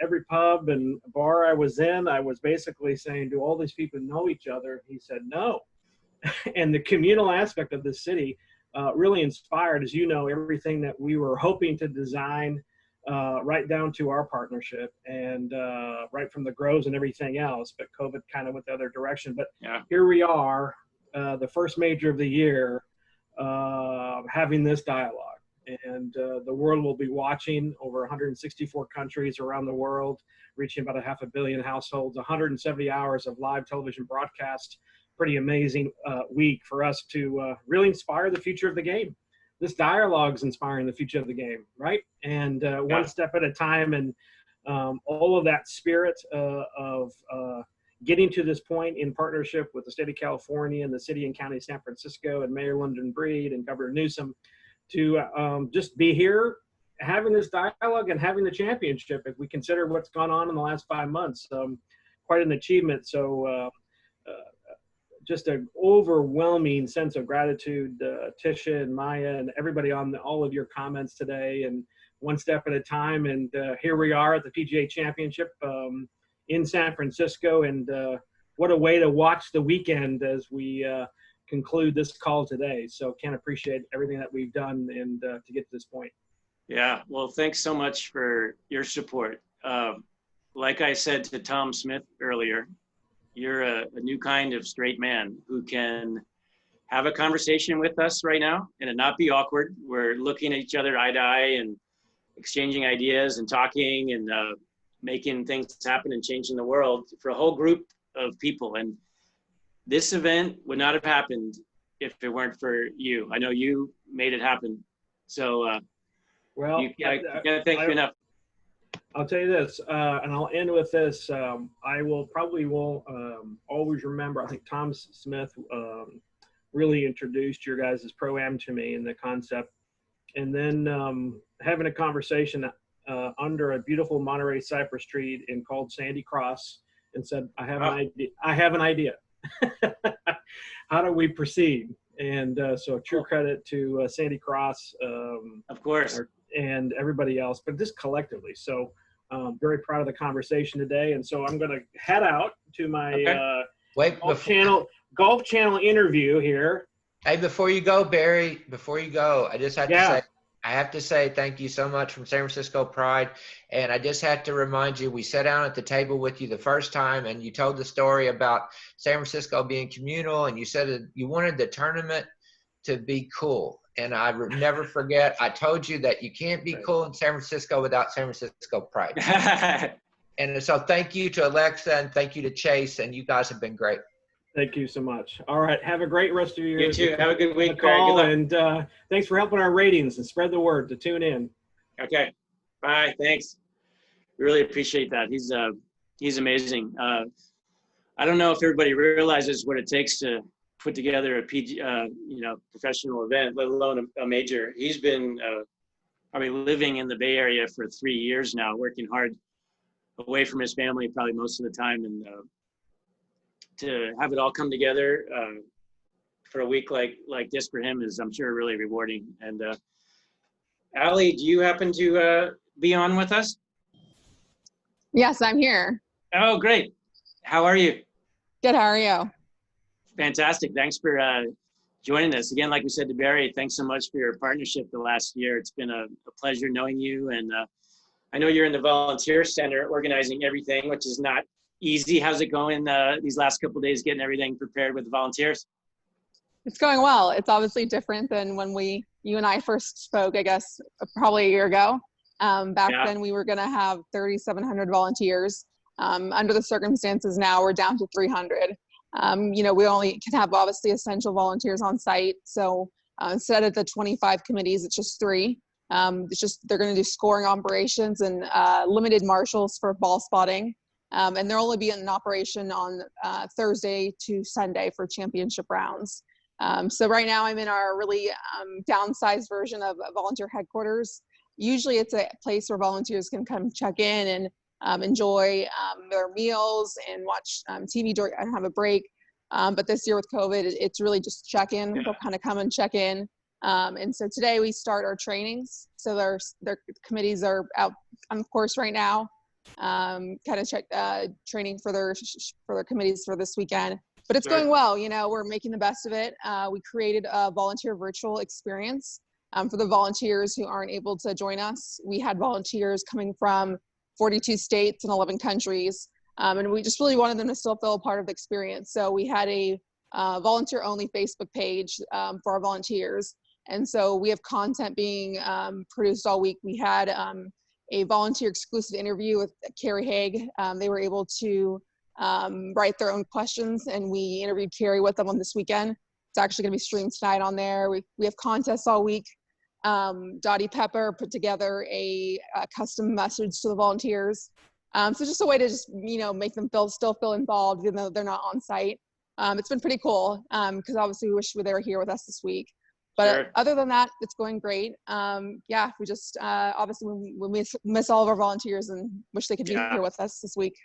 [SPEAKER 2] every pub and bar I was in, I was basically saying, do all these people know each other? He said, no. And the communal aspect of this city really inspired, as you know, everything that we were hoping to design right down to our partnership, and right from the grows and everything else. But COVID kind of went the other direction. But here we are, the first major of the year, having this dialogue. And the world will be watching, over 164 countries around the world, reaching about 500 million households, 170 hours of live television broadcast. Pretty amazing week for us to really inspire the future of the game. This dialogue is inspiring the future of the game, right? And one step at a time, and all of that spirit of getting to this point in partnership with the state of California and the city and county of San Francisco and Mayor London Breed and Governor Newsom to just be here, having this dialogue and having the championship. If we consider what's gone on in the last 5 months, quite an achievement. So just an overwhelming sense of gratitude, Tisha and Maya and everybody on all of your comments today, and one step at a time. And here we are at the PGA Championship in San Francisco. And what a way to watch the weekend as we conclude this call today. So can't appreciate everything that we've done and to get to this point.
[SPEAKER 1] Yeah, well, thanks so much for your support. Like I said to Tom Smith earlier, you're a new kind of straight man who can have a conversation with us right now and it not be awkward. We're looking at each other eye to eye and exchanging ideas and talking and making things happen and changing the world for a whole group of people. And this event would not have happened if it weren't for you. I know you made it happen. So I can't thank you enough.
[SPEAKER 2] I'll tell you this, and I'll end with this. I will always remember, I think Tom Smith really introduced your guys' Pro-Am to me and the concept. And then having a conversation under a beautiful Monterey cypress tree called Sandy Cross, and said, I have an idea. How do we proceed? And so true credit to Sandy Cross.
[SPEAKER 1] Of course.
[SPEAKER 2] And everybody else, but just collectively. So very proud of the conversation today. And so I'm going to head out to my Golf Channel interview here.
[SPEAKER 12] Hey, before you go, Barry, I just have to say thank you so much from San Francisco Pride. And I just had to remind you, we sat down at the table with you the first time and you told the story about San Francisco being communal, and you said that you wanted the tournament to be cool. And I will never forget, I told you that you can't be cool in San Francisco without San Francisco Pride. And so thank you to Alexa and thank you to Chase, and you guys have been great.
[SPEAKER 2] Thank you so much. All right, have a great rest of your
[SPEAKER 1] You too. Have a good week,
[SPEAKER 2] call, and thanks for helping our ratings and spread the word to tune in.
[SPEAKER 1] Okay, bye. Thanks. We really appreciate that. He's amazing. I don't know if everybody realizes what it takes to put together a professional event, let alone a major. He's been probably living in the Bay Area for 3 years now, working hard away from his family probably most of the time, and to have it all come together for a week like this for him is, I'm sure, really rewarding. And Allie, do you happen to be on with us?
[SPEAKER 3] Yes, I'm here.
[SPEAKER 1] Oh, great. How are you?
[SPEAKER 3] Good, how are you?
[SPEAKER 1] Fantastic. Thanks for joining us. Again, like we said to Barry, thanks so much for your partnership the last year. It's been a pleasure knowing you. And I know you're in the volunteer center organizing everything, which is not easy. How's it going these last couple of days, getting everything prepared with the volunteers?
[SPEAKER 3] It's going well. It's obviously different than when you and I first spoke, I guess, probably a year ago. Back then we were going to have 3,700 volunteers. Under the circumstances now, we're down to 300. We only can have obviously essential volunteers on site. So instead of the 25 committees, it's just 3. They're going to do scoring operations and limited marshals for ball spotting. And they'll only be in operation on Thursday to Sunday for championship rounds. So right now I'm in our really downsized version of volunteer headquarters. Usually it's a place where volunteers can come check in and enjoy their meals and watch TV and have a break. But this year with COVID, it's really just check in. They'll kind of come and check in. And so today we start our trainings. So their committees are out on course right now. Kind of check training for their committees for this weekend. But it's going well. We're making the best of it. We created a volunteer virtual experience For the volunteers who aren't able to join us, we had volunteers coming from 42 states and 11 countries. And we just really wanted them to still feel a part of the experience. So we had a volunteer-only Facebook page for our volunteers. And so we have content being produced all week. We had a volunteer exclusive interview with Carrie Haig. They were able to write their own questions, and we interviewed Carrie with them on this weekend. It's actually going to be streamed tonight on there. We have contests all week. Dottie Pepper put together a custom message to the volunteers. So just a way to just, make them still feel involved, even though they're not on site. It's been pretty cool because obviously we wish they were here with us this week. But
[SPEAKER 1] Sure.
[SPEAKER 3] other than that, it's going great. We just obviously we miss all of our volunteers and wish they could be here with us this week.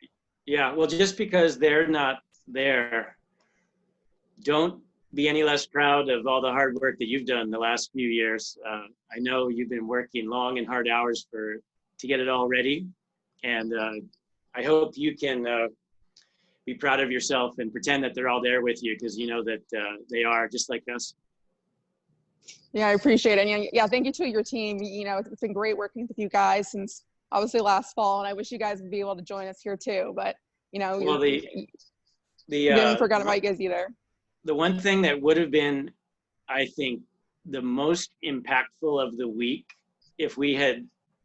[SPEAKER 1] Yeah, well, just because they're not there, don't be any less proud of all the hard work that you've done the last few years. I know you've been working long and hard hours to get it all ready. And I hope you can be proud of yourself and pretend that they're all there with you, because you know that they are just like us.
[SPEAKER 3] Yeah, I appreciate it. And yeah, thank you to your team. It's been great working with you guys since obviously last fall, and I wish you guys would be able to join us here too. But
[SPEAKER 1] well,
[SPEAKER 3] we didn't forget about you guys either.
[SPEAKER 1] The one thing that would have been, I think, the most impactful of the week, if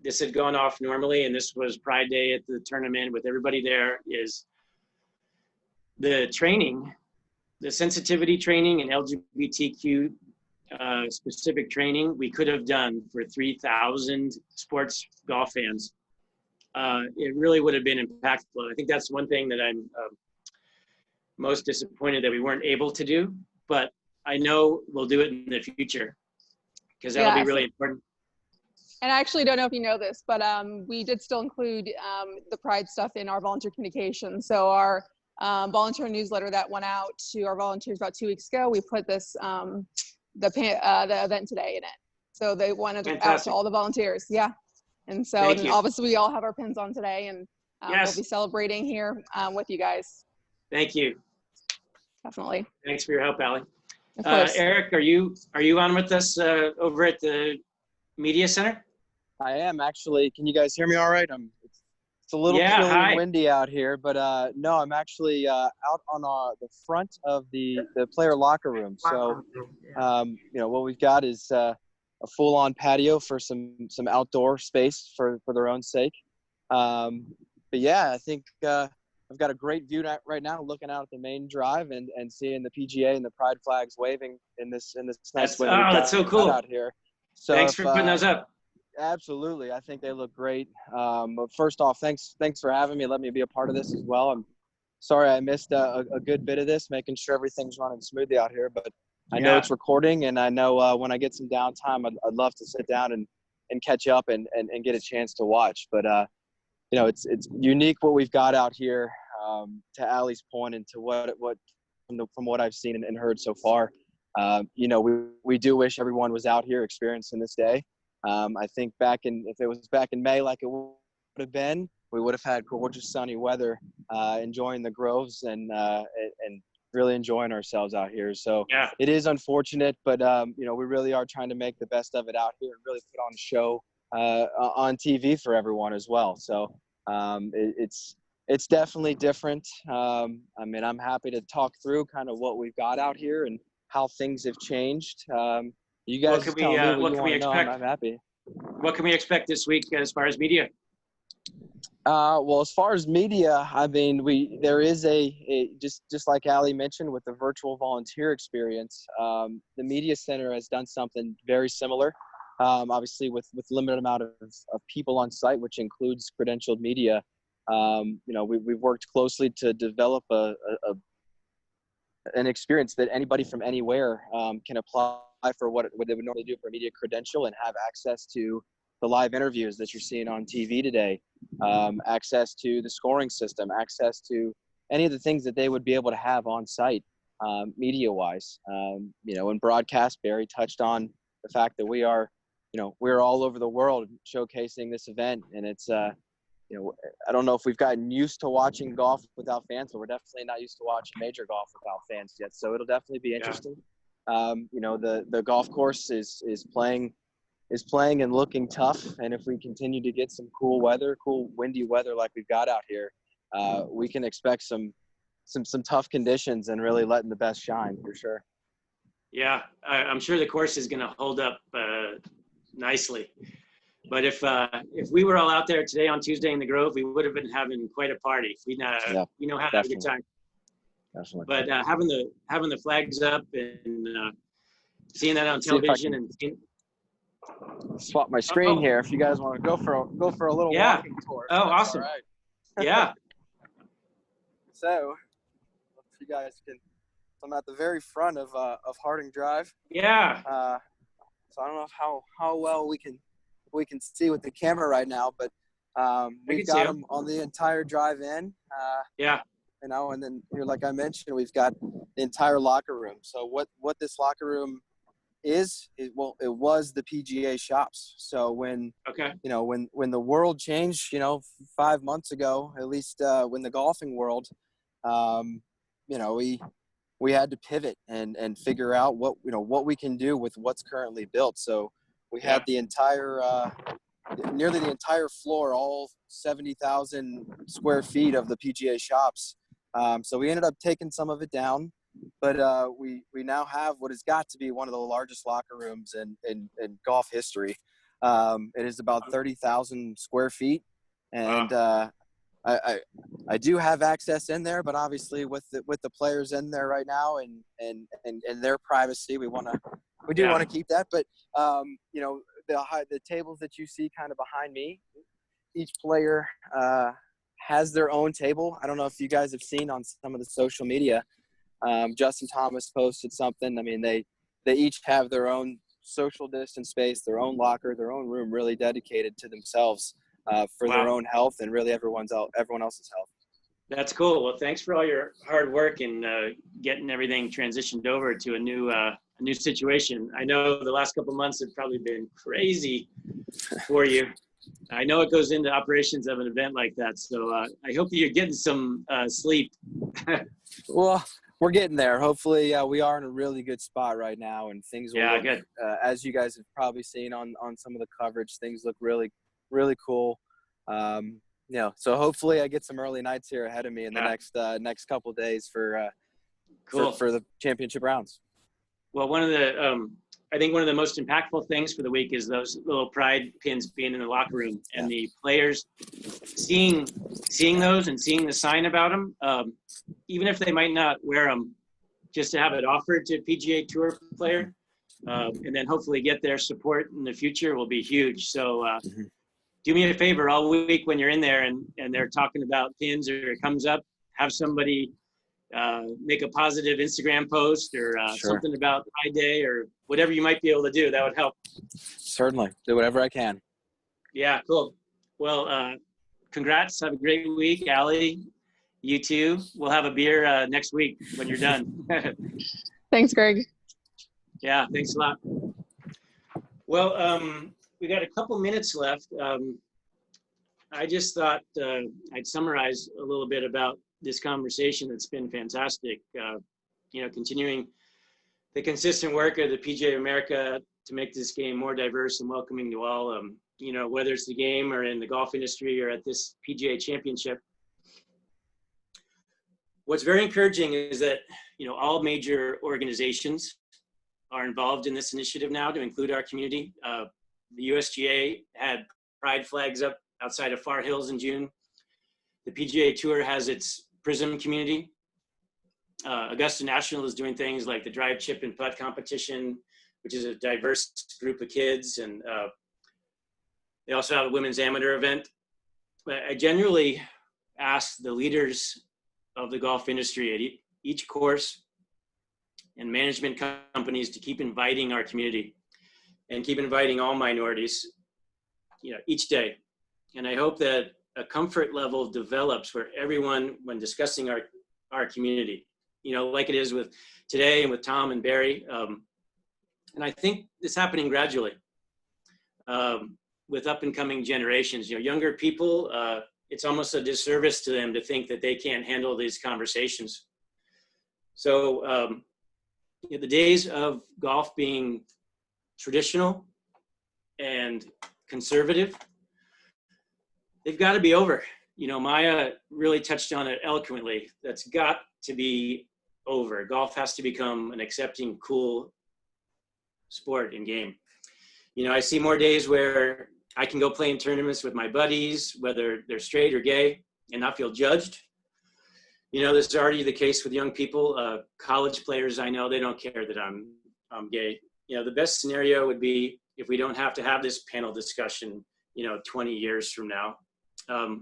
[SPEAKER 1] this had gone off normally and this was Pride Day at the tournament with everybody there, is the training, the sensitivity training and LGBTQ specific training we could have done for 3,000 sports golf fans. It really would have been impactful. I think that's one thing that I'm most disappointed that we weren't able to do, but I know we'll do it in the future because that'll be really important.
[SPEAKER 3] And I actually don't know if you know this, but we did still include the Pride stuff in our volunteer communication. So our volunteer newsletter that went out to our volunteers about 2 weeks ago, we put this the event today in it. So they wanted it out to all the volunteers. Yeah. And so obviously we all have our pins on today, and we'll be celebrating here with you guys.
[SPEAKER 1] Thank you.
[SPEAKER 3] Definitely.
[SPEAKER 1] Thanks for your help, Allie.
[SPEAKER 3] Of course.
[SPEAKER 1] Eric, are you on with us over at the Media Center?
[SPEAKER 4] I am actually. Can you guys hear me all right? It's a little chilly and windy out here, but no, I'm actually out on the front of the player locker room. So, what we've got is a full-on patio for some outdoor space for their own sake. But yeah, I think I've got a great view right now, looking out at the main drive and seeing the PGA and the Pride flags waving in this nice weather.
[SPEAKER 1] That's so cool
[SPEAKER 4] out here. So
[SPEAKER 1] thanks for putting those up.
[SPEAKER 4] Absolutely, I think they look great. But first off, thanks for having me. Let me be a part of this as well. I'm sorry I missed a good bit of this, making sure everything's running smoothly out here. But I know it's recording, and I know when I get some downtime, I'd love to sit down and catch up and get a chance to watch. But it's unique what we've got out here. To Allie's point, and to what from what I've seen and heard so far, we do wish everyone was out here experiencing this day. I think if it was back in May, like it would have been, we would have had gorgeous sunny weather, enjoying the groves and really enjoying ourselves out here. So it is unfortunate, but we really are trying to make the best of it out here and really put on a show on TV for everyone as well. So it's definitely different. I'm happy to talk through kind of what we've got out here and how things have changed. You guys tell me what you want to know. I'm happy.
[SPEAKER 1] What can we expect this week as far as media?
[SPEAKER 4] Well, as far as media, there is just like Allie mentioned with the virtual volunteer experience, the Media Center has done something very similar. Obviously with limited amount of people on site, which includes credentialed media. We've worked closely to develop an experience that anybody from anywhere can apply for what they would normally do for a media credential and have access to the live interviews that you're seeing on TV today, access to the scoring system, access to any of the things that they would be able to have on site media-wise. In broadcast, Barry touched on the fact that we're all over the world showcasing this event, and it's I don't know if we've gotten used to watching golf without fans, but we're definitely not used to watching major golf without fans yet. So it'll definitely be interesting. The golf course is playing is playing and looking tough. And if we continue to get some cool weather, cool windy weather like we've got out here, we can expect some tough conditions and really letting the best shine for sure.
[SPEAKER 1] Yeah, I'm sure the course is going to hold up nicely. But if we were all out there today on Tuesday in the Grove, we would have been having quite a party. We know how to have a good time.
[SPEAKER 4] Definitely.
[SPEAKER 1] But having the flags up and seeing that on television and seeing...
[SPEAKER 4] swap my screen here if you guys want to go for a little walking tour.
[SPEAKER 1] Oh, awesome.
[SPEAKER 4] All right.
[SPEAKER 1] Yeah.
[SPEAKER 4] So, if you guys can, I'm at the very front of Harding Drive.
[SPEAKER 1] Yeah.
[SPEAKER 4] So I don't know how well we can see with the camera right now, but we've got them on the entire drive in.
[SPEAKER 1] Yeah.
[SPEAKER 4] You know, and then here, like I mentioned, we've got the entire locker room. So what this locker room is, it was the PGA shops. So when the world changed, 5 months ago, at least when the golfing world, we had to pivot and figure out what we can do with what's currently built. So we had the entire nearly the entire floor, all 70,000 square feet of the PGA shops. So we ended up taking some of it down. But we now have what has got to be one of the largest locker rooms in golf history. It is about 30,000 square feet, and I do have access in there. But obviously, with the players in there right now and their privacy, we do want to keep that. But the tables that you see kind of behind me, each player has their own table. I don't know if you guys have seen on some of the social media. Justin Thomas posted something. I mean, they each have their own social distance space, their own locker, their own room, really dedicated to themselves for their own health and really everyone else's health.
[SPEAKER 1] That's cool. Well, thanks for all your hard work and getting everything transitioned over to a new situation. I know the last couple of months have probably been crazy for you. I know it goes into operations of an event like that, so I hope that you're getting some sleep.
[SPEAKER 4] Well, we're getting there. Hopefully, we are in a really good spot right now, and things will look,
[SPEAKER 1] good.
[SPEAKER 4] As you guys have probably seen on some of the coverage, things look really, really cool. So hopefully I get some early nights here ahead of me in the next couple of days for the championship rounds.
[SPEAKER 1] Well, I think one of the most impactful things for the week is those little pride pins being in the locker room and the players seeing those and seeing the sign about them, even if they might not wear them, just to have it offered to a PGA Tour player, and then hopefully get their support in the future will be huge. So do me a favor all week when you're in there and they're talking about pins or it comes up, have somebody make a positive Instagram post or something about Pride Day or whatever you might be able to do. That would help.
[SPEAKER 4] Certainly. Do whatever I can.
[SPEAKER 1] Yeah, cool. Well, congrats. Have a great week, Allie. You too. We'll have a beer next week when you're done.
[SPEAKER 3] Thanks, Greg.
[SPEAKER 1] Yeah, thanks a lot. Well, we got a couple minutes left. I just thought I'd summarize a little bit about this conversation that's been fantastic. Continuing the consistent work of the PGA of America to make this game more diverse and welcoming to all, whether it's the game or in the golf industry or at this PGA Championship. What's very encouraging is that, all major organizations are involved in this initiative now to include our community. The USGA had pride flags up outside of Far Hills in June. The PGA Tour has its Prism community. Augusta National is doing things like the drive, chip, and putt competition, which is a diverse group of kids. And they also have a women's amateur event. I generally ask the leaders of the golf industry at each course and management companies to keep inviting our community and keep inviting all minorities, each day. And I hope that a comfort level develops where everyone, when discussing our community, like it is with today and with Tom and Barry. And I think it's happening gradually with up and coming generations. Younger people, it's almost a disservice to them to think that they can't handle these conversations. So the days of golf being traditional and conservative, they've got to be over. You know, Maya really touched on it eloquently. That's got to be over. Golf has to become an accepting, cool sport and game. You know, I see more days where I can go play in tournaments with my buddies, whether they're straight or gay, and not feel judged. You know, this is already the case with young people. College players, I know, they don't care that I'm gay. You know, the best scenario would be if we don't have to have this panel discussion, you know, 20 years from now. I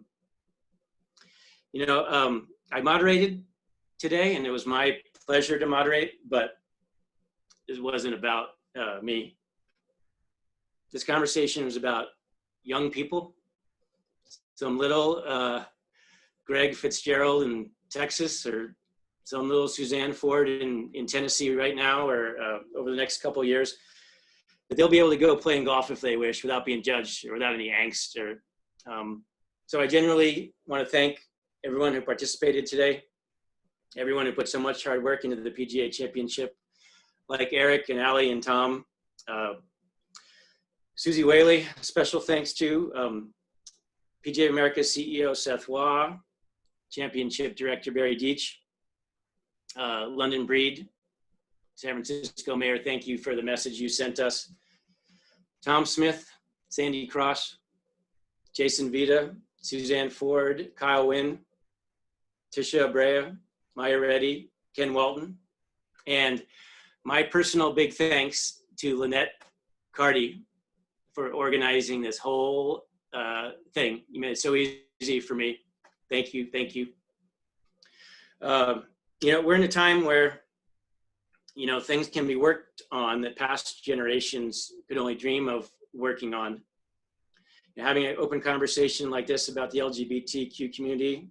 [SPEAKER 1] moderated today, and it was my pleasure to moderate, but it wasn't about me. This conversation was about young people, some little Greg Fitzgerald in Texas, or some little Suzanne Ford in Tennessee right now, or over the next couple of years, that they'll be able to go playing golf if they wish without being judged or without any angst. So I genuinely want to thank everyone who participated today, everyone who put so much hard work into the PGA Championship, like Eric and Ali and Tom. Susie Whaley, special thanks to PGA of America CEO Seth Waugh, Championship Director Barry Deach, London Breed, San Francisco Mayor, thank you for the message you sent us. Tom Smith, Sandy Cross, Jason Vita, Suzanne Ford, Kyle Wynn, Tisha Abrea, Maya Reddy, Ken Walton, and my personal big thanks to Lynette Carty for organizing this whole thing. You made it so easy for me. Thank you, thank you. You know, we're in a time where, you know, things can be worked on that past generations could only dream of working on. And having an open conversation like this about the LGBTQ community,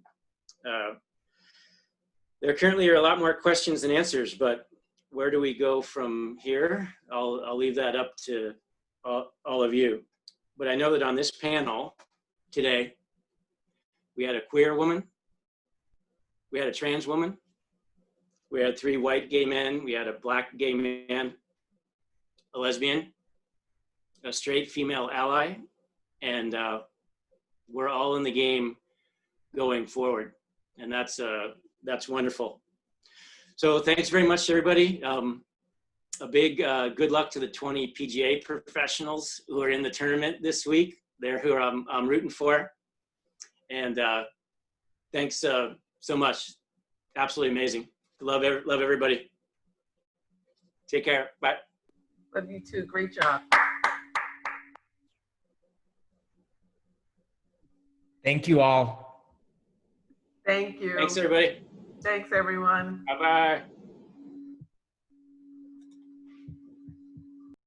[SPEAKER 1] there currently are a lot more questions than answers, but where do we go from here? I'll leave that up to all of you. But I know that on this panel today, we had a queer woman, we had a trans woman, we had 3 white gay men, we had a black gay man, a lesbian, a straight female ally, and we're all in the game going forward. And that's wonderful. So thanks very much, everybody. A big good luck to the 20 PGA professionals who are in the tournament this week. They're who I'm rooting for. And thanks so much. Absolutely amazing. Love everybody. Take care. Bye.
[SPEAKER 9] Love you too. Great job.
[SPEAKER 6] Thank you all.
[SPEAKER 9] Thank you.
[SPEAKER 1] Thanks, everybody.
[SPEAKER 9] Thanks, everyone.
[SPEAKER 1] Bye-bye.